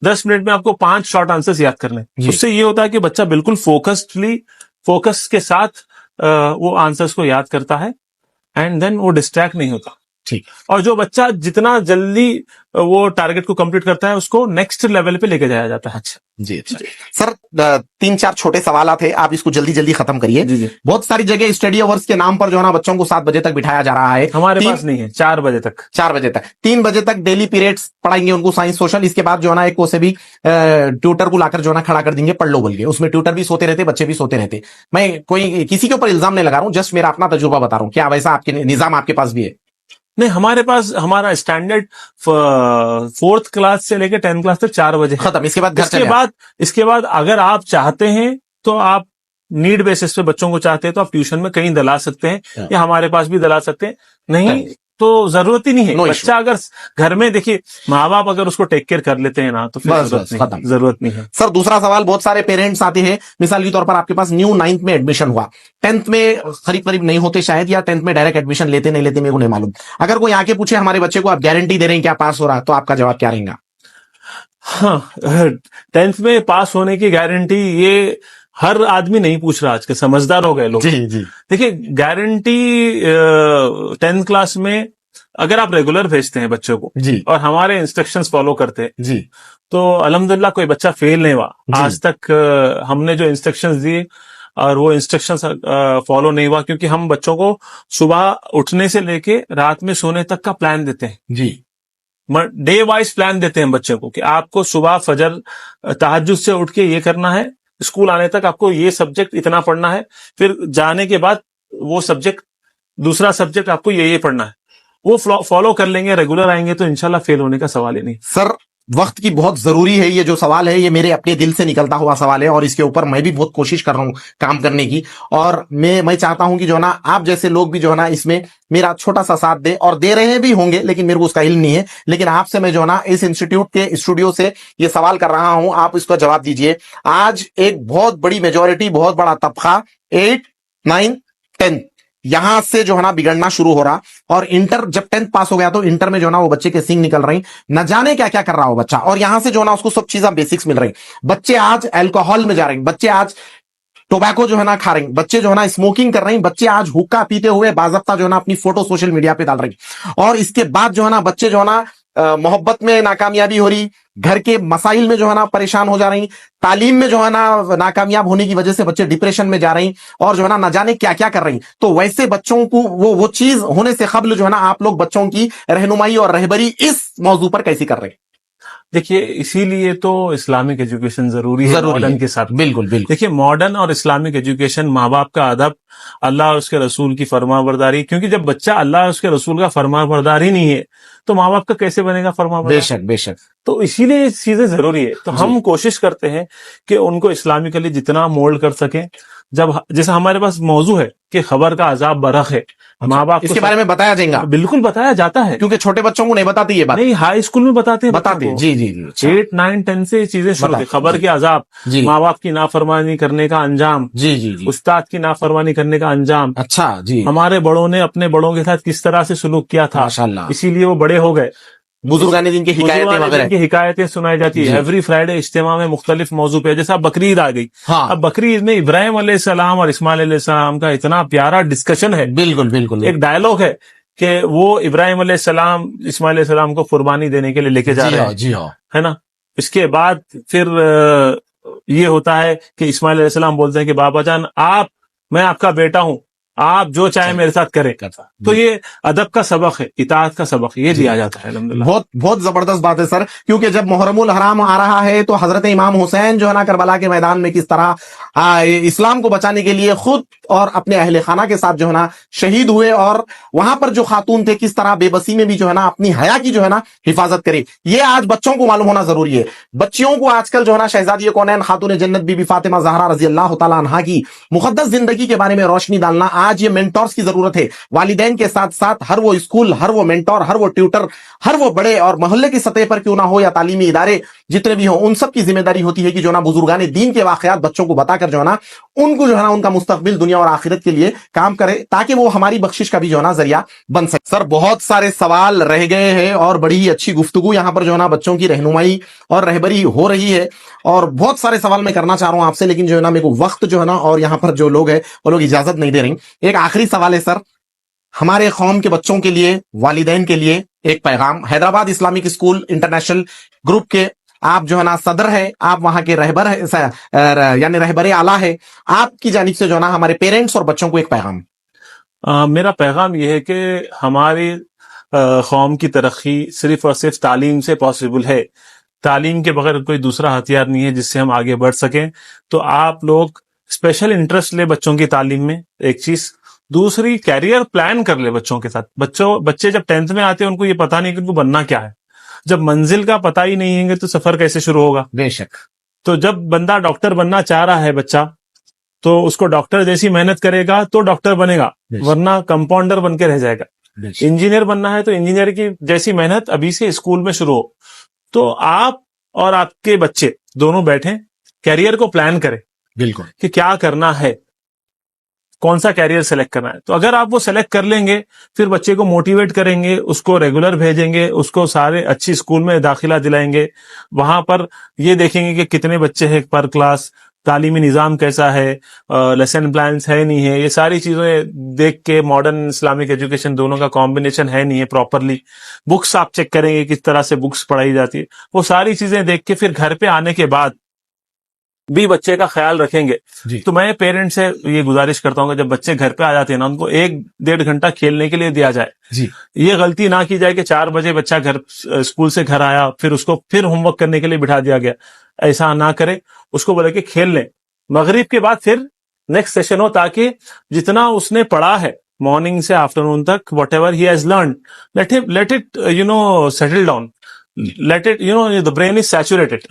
10 मिनट में आपको 5 शॉर्ट आंसर्स याद करने हैं। जी। उससे ये होता है कि बच्चा बिल्कुल फोकस के साथ वो आंसर्स को याद करता है, एंड देन वो डिस्ट्रैक्ट नहीं होता। ठीक। और जो बच्चा जितना जल्दी वो टारगेट को कंप्लीट करता है उसको नेक्स्ट लेवल पे लेके जाया जाता है। अच्छा जी अच्छा सर 3-4 छोटे सवाल थे, आप इसको जल्दी जल्दी खत्म करिए। जी जी। बहुत सारी जगह स्टडी अवर्स के नाम पर जो है ना बच्चों को 7 बजे तक बिठाया जा रहा है, हमारे पास नहीं है, 4 बजे तक। 4 बजे तक 3 बजे तक डेली पीरियड्स पढ़ाएंगे उनको साइंस सोशल, इसके बाद जो है ना एक को से भी ट्यूटर को लाकर जो है ना खड़ा कर देंगे, पढ़ लो बोल के। उसमें ट्यूटर भी सोते रहते, बच्चे भी सोते रहते। मैं कोई किसी के ऊपर इल्जाम नहीं लगा रहा हूं, जस्ट मेरा अपना तजुर्बा बता रहा हूं। क्या वैसा आपके निजाम आपके पास भी है? नहीं, हमारे पास हमारा स्टैंडर्ड 4th क्लास से लेकर 10th क्लास तक 4 बजे है। खत्म, इसके बाद घर चले आओ। इसके बाद अगर आप चाहते हैं तो आप नीड बेसिस पे बच्चों को चाहते हैं तो आप ट्यूशन में कहीं दिला सकते हैं, या हमारे पास भी दिला सकते हैं। नहीं तो जरूरत ही नहीं है। No issue। बच्चा अगर घर में, देखिए माँ बाप अगर उसको टेक केयर कर लेते हैं ना तो फिर बस, जरूरत नहीं है। सर दूसरा सवाल, बहुत सारे पेरेंट्स आते हैं, मिसाल के तौर पर आपके पास न्यू 9th में एडमिशन हुआ, 10th में करीब करीब नहीं होते शायद, या 10th में डायरेक्ट एडमिशन लेते नहीं लेते मेरे को नहीं मालूम। अगर कोई आके पूछे हमारे बच्चे को आप गारंटी दे रहे हैं क्या पास हो रहा, तो आपका जवाब क्या रहेगा? हाँ, 10th में पास होने की गारंटी ये हर आदमी नहीं पूछ रहा, आज के समझदार हो गए लोग। जी जी। देखिए गारंटी 10th क्लास में अगर आप रेगुलर भेजते हैं बच्चों को जी और हमारे इंस्ट्रक्शंस फॉलो करते हैं जी, तो अल्हम्दुलिल्लाह कोई बच्चा फेल नहीं हुआ आज तक। हमने जो इंस्ट्रक्शंस दिए और वो इंस्ट्रक्शंस फॉलो नहीं हुआ, क्योंकि हम बच्चों को सुबह उठने से लेके रात में सोने तक का प्लान देते हैं जी। डे वाइज प्लान देते हैं बच्चे को कि आपको सुबह फजर तहज्जुद से उठ के ये करना है, स्कूल आने तक आपको ये सब्जेक्ट इतना पढ़ना है, फिर जाने के बाद वो सब्जेक्ट दूसरा सब्जेक्ट आपको ये पढ़ना है। वो फॉलो कर लेंगे, रेगुलर आएंगे तो इंशाल्लाह फेल होने का सवाल ही नहीं। सर वक्त की बहुत जरूरी है, ये जो सवाल है ये मेरे अपने दिल से निकलता हुआ सवाल है, और इसके ऊपर मैं भी बहुत कोशिश कर रहा हूं काम करने की, और मैं चाहता हूं कि जो है ना आप जैसे लोग भी जो है ना इसमें मेरा छोटा सा साथ दे, और दे रहे भी होंगे लेकिन मेरे को उसका इल्म नहीं है। लेकिन आपसे मैं जो है ना इस इंस्टीट्यूट के स्टूडियो से ये सवाल कर रहा हूं, आप इसका जवाब दीजिए। आज एक बहुत बड़ी मेजोरिटी, बहुत बड़ा तबका 8, 9, 10 यहां से जो है ना बिगड़ना शुरू हो रहा, और इंटर जब 10th पास हो गया तो इंटर में जो है ना वो बच्चे के सिंग निकल रही, न जाने क्या क्या कर रहा हो बच्चा, और यहां से जो है ना उसको सब चीजें बेसिक्स मिल रही। बच्चे आज अल्कोहल में जा रहे हैं, बच्चे आज टोबैको जो है ना खा रहे हैं, बच्चे जो है ना स्मोकिंग कर रहे हैं, बच्चे आज हुक्का पीते हुए बाज़ाब्ता जो है ना अपनी फोटो सोशल मीडिया पे डाल रहे हैं, और इसके बाद जो है ना बच्चे जो है ना मोहब्बत में नाकामयाबी हो रही, घर के मसाइल में जो है ना परेशान हो जा रही, तालीम में जो है ना नाकामयाब होने की वजह से बच्चे डिप्रेशन में जा रही, और जो है ना जाने क्या क्या कर रही। तो वैसे बच्चों को वो चीज होने से कबल जो है ना आप लोग बच्चों की रहनुमाई और रहबरी इस मौजू पर कैसी कर रहे हैं? देखिए इसीलिए तो इस्लामिक एजुकेशन जरूरी है मॉडर्न के साथ। बिल्कुल बिल्कुल। देखिए मॉडर्न और इस्लामिक एजुकेशन, माँ बाप का अदब, अल्लाह और उसके रसूल की फरमाबरदारी, क्योंकि जब बच्चा अल्लाह और उसके रसूल का फरमाबरदार ही नहीं है तो माँ बाप का कैसे बनेगा फरमाबरदार? बेशक बेशक। तो इसीलिए चीजें जरूरी है। तो हम कोशिश करते हैं कि उनको इस्लामिकली जितना मोल्ड कर सके। जब जैसे हमारे पास मौजू है कि खबर का अजाब बरख है, माँ बाप इसके बारे में बताया जाएगा? बिल्कुल बताया जाता है, क्योंकि छोटे बच्चों को नहीं बताती ये बात। नहीं, हाई स्कूल में बताते हैं। जी जी जी। 8, 9, 10 से चीजें शुरू होती, खबर के अजाब, माँ बाप की नाफरमानी करने का अंजाम, जी जी जी, उस्ताद की नाफरमानी करने का अंजाम। अच्छा जी। हमारे बड़ों ने अपने बड़ों के साथ किस तरह से सुलूक किया था, माशाल्लाह, इसीलिए वो बड़े हो गए। बुजुर्गाने दिन की हिकायतें सुनाई जाती है। एवरी फ्राइडे इज्तिमा में मुख्तलिफ मौजू पे, जैसा बकरीद आ गई। हाँ। अब बकरीद में इब्राहिम अलैहिस्सलाम और इस्माइल अलैहिस्सलाम का इतना प्यारा डिस्कशन है। बिल्कुल बिल्कुल। एक डायलॉग है कि वो इब्राहिम अलैहिस्सलाम इस्माइल अलैहिस्सलाम को कुर्बानी देने के लिए लेके जा रहे हैं, जी हाँ, है ना। इसके बाद फिर ये होता है कि इस्माइल अलैहिस्सलाम बोलते हैं कि बाबा जान मैं आपका बेटा हूं, आप जो चाहे मेरे साथ करें। तो ये अदब का सबक है, इताअत का सबक ये दिया जाता है अल्हम्दुलिल्लाह। बहुत बहुत जबरदस्त बात है सर, क्योंकि जब मुहर्रमुल हराम आ रहा है तो हजरत इमाम हुसैन जो है ना करबला के मैदान में किस तरह इस्लाम को बचाने के लिए खुद और अपने अहले खाना के साथ जो है ना शहीद हुए, और वहां पर जो खातून थे किस तरह बेबसी में भी जो है ना अपनी हया की जो है ना हिफाजत करे, ये आज बच्चों को मालूम होना जरूरी है। बच्चियों को आजकल जो है ना शहजादी कौनैन खातून जन्नत बीबी फातिमा ज़हरा रजी अल्लाह तआला अन्हा की मुकद्दस जिंदगी के बारे में रोशनी डालना, आज ये मेंटोर्स की जरूरत है। वालिदैन के साथ साथ हर वो स्कूल, हर वो मेंटोर, हर वो ट्यूटर, हर वो बड़े और मोहल्ले की सतह पर क्यों ना हो या तालीमी इदारे जितने भी हो, उन सब की जिम्मेदारी होती है कि जो ना बुजुर्गान दीन के वाकयात बच्चों को बताकर जो है ना उनको जो है ना उनका मुस्तकबिल दुनिया और आखिरत के लिए काम करे, ताकि वो हमारी बख्शिश का भी जो है ना जरिया बन सके। सर बहुत सारे सवाल रह गए हैं और बड़ी ही अच्छी गुफ्तगू यहाँ पर जो है ना बच्चों की रहनुमाई और रहबरी हो रही है, और बहुत सारे सवाल मैं करना चाह रहा हूं आपसे, लेकिन जो है ना मेरे को वक्त जो है ना और यहाँ पर जो लोग है वो लोग इजाजत नहीं दे रही। एक आखिरी सवाल है सर, हमारे कौम के बच्चों के लिए, वालिदैन के लिए एक पैगाम। Hyderabad Islamic school international group के आप जो है ना सदर है, आप वहां के रहबर है, यानी रहबर आला है, आपकी जानिब से जो है ना हमारे पेरेंट्स और बच्चों को एक पैगाम। मेरा पैगाम यह है कि हमारी कौम की तरक्की सिर्फ और सिर्फ तालीम से पॉसिबल है। तालीम के बगैर कोई दूसरा हथियार नहीं है जिससे हम आगे बढ़ सकें। तो आप लोग स्पेशल इंटरेस्ट ले बच्चों की तालीम में, एक चीज। दूसरी, कैरियर प्लान कर ले बच्चों के साथ। बच्चे जब 10th में आते हैं उनको ये पता नहीं कि उनको बनना क्या है। जब मंजिल का पता ही नहीं है तो सफर कैसे शुरू होगा? बेशक। तो जब बंदा डॉक्टर बनना चाह रहा है बच्चा, तो उसको डॉक्टर जैसी मेहनत करेगा तो डॉक्टर बनेगा, वरना कंपाउंडर बन के रह जाएगा। इंजीनियर बनना है तो इंजीनियर की जैसी मेहनत अभी से स्कूल में शुरू हो। तो आप और आपके बच्चे दोनों बैठें, कैरियर को प्लान करें, बिल्कुल, कि क्या करना है, कौन सा कैरियर सेलेक्ट करना है। तो अगर आप वो सेलेक्ट कर लेंगे, फिर बच्चे को मोटिवेट करेंगे, उसको रेगुलर भेजेंगे, उसको सारे अच्छी स्कूल में दाखिला दिलाएंगे। वहां पर ये देखेंगे कि कितने बच्चे हैं पर क्लास, तालीमी निजाम कैसा है, लेसन प्लान्स है नहीं है, ये सारी चीजें देख के, मॉडर्न इस्लामिक एजुकेशन दोनों का कॉम्बिनेशन है नहीं है प्रॉपरली, बुक्स आप चेक करेंगे किस तरह से बुक्स पढ़ाई जाती है, वो सारी चीजें देख के फिर घर पे आने के बाद भी बच्चे का ख्याल रखेंगे। तो मैं पेरेंट्स से ये गुजारिश करता हूँ कि जब बच्चे घर पे आ जाते हैं ना, उनको 1-1.5 घंटा खेलने के लिए दिया जाए। ये गलती ना की जाए कि 4 बजे बच्चा स्कूल से घर आया, फिर उसको फिर होमवर्क करने के लिए बिठा दिया गया। ऐसा ना करे, उसको बोले कि खेल लें, मगरिब के बाद फिर नेक्स्ट सेशन हो, ताकि जितना उसने पढ़ा है मॉर्निंग से आफ्टरनून तक, what ever he has learn, let it settle down, let it the brain is saturated.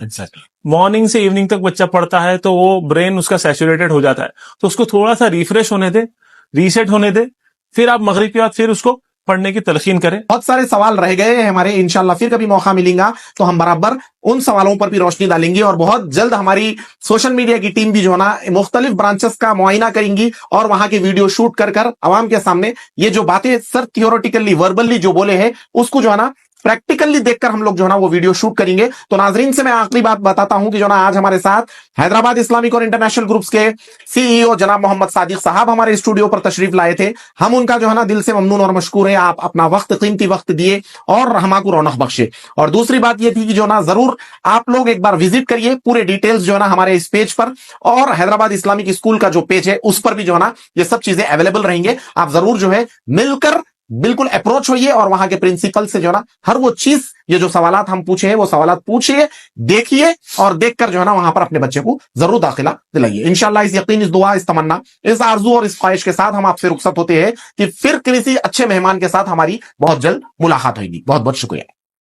Morning से इवनिंग तक बच्चा पढ़ता है तो वो ब्रेन उसका सैचुरेटेड हो जाता है, तो उसको थोड़ा सा रिफ्रेश होने दे, रीसेट होने दे, फिर आप मगरिब के बाद फिर उसको पढ़ने की तलकीन करें। बहुत सारे सवाल रह गए हैं हमारे, इंशाल्लाह फिर कभी मौका मिलेगा तो हम बराबर उन सवालों पर भी रोशनी डालेंगे, और बहुत जल्द हमारी सोशल मीडिया की टीम भी जो है ना मुख्तलिफ ब्रांचेस का मुआयना करेंगी और वहां के वीडियो शूट कर आवाम के सामने ये जो बातें सर थियोरेटिकली वर्बली जो बोले हैं उसको जो है ना प्रैक्टिकली देखकर हम लोग जो है ना वो वीडियो शूट करेंगे। तो नाजरीन से मैं आखिरी बात बताता हूं कि जो ना आज हमारे साथ हैदराबाद इस्लामिक और इंटरनेशनल ग्रुप्स के सीईओ जनाब मोहम्मद सादिक साहब हमारे स्टूडियो पर तशरीफ लाए थे। हम उनका जो है ना दिल से ममनून और मशकूर है, आप अपना वक्त, कीमती वक्त दिए और हमारे रौनक बख्शे। और दूसरी बात ये थी कि जो ना जरूर आप लोग एक बार विजिट करिए, पूरे डिटेल्स जो है ना हमारे इस पेज पर, और हैदराबाद इस्लामिक स्कूल का जो पेज है उस पर भी जो है ना ये सब चीजें अवेलेबल रहेंगे। आप जरूर जो है मिलकर बिल्कुल अप्रोच होइए और वहां के प्रिंसिपल से जो है ना हर वो चीज, ये जो सवालात हम पूछे हैं वो सवालात पूछिए, देखिए, और देखकर जो है ना वहां पर अपने बच्चे को जरूर दाखिला दिलाइए। इंशाल्लाह इस यकीन, इस दुआ, इस तमन्ना, इस आरजू और इस ख्वाहिश के साथ हम आपसे रुखसत होते हैं कि फिर किसी अच्छे मेहमान के साथ हमारी बहुत जल्द मुलाकात होगी। बहुत बहुत शुक्रिया।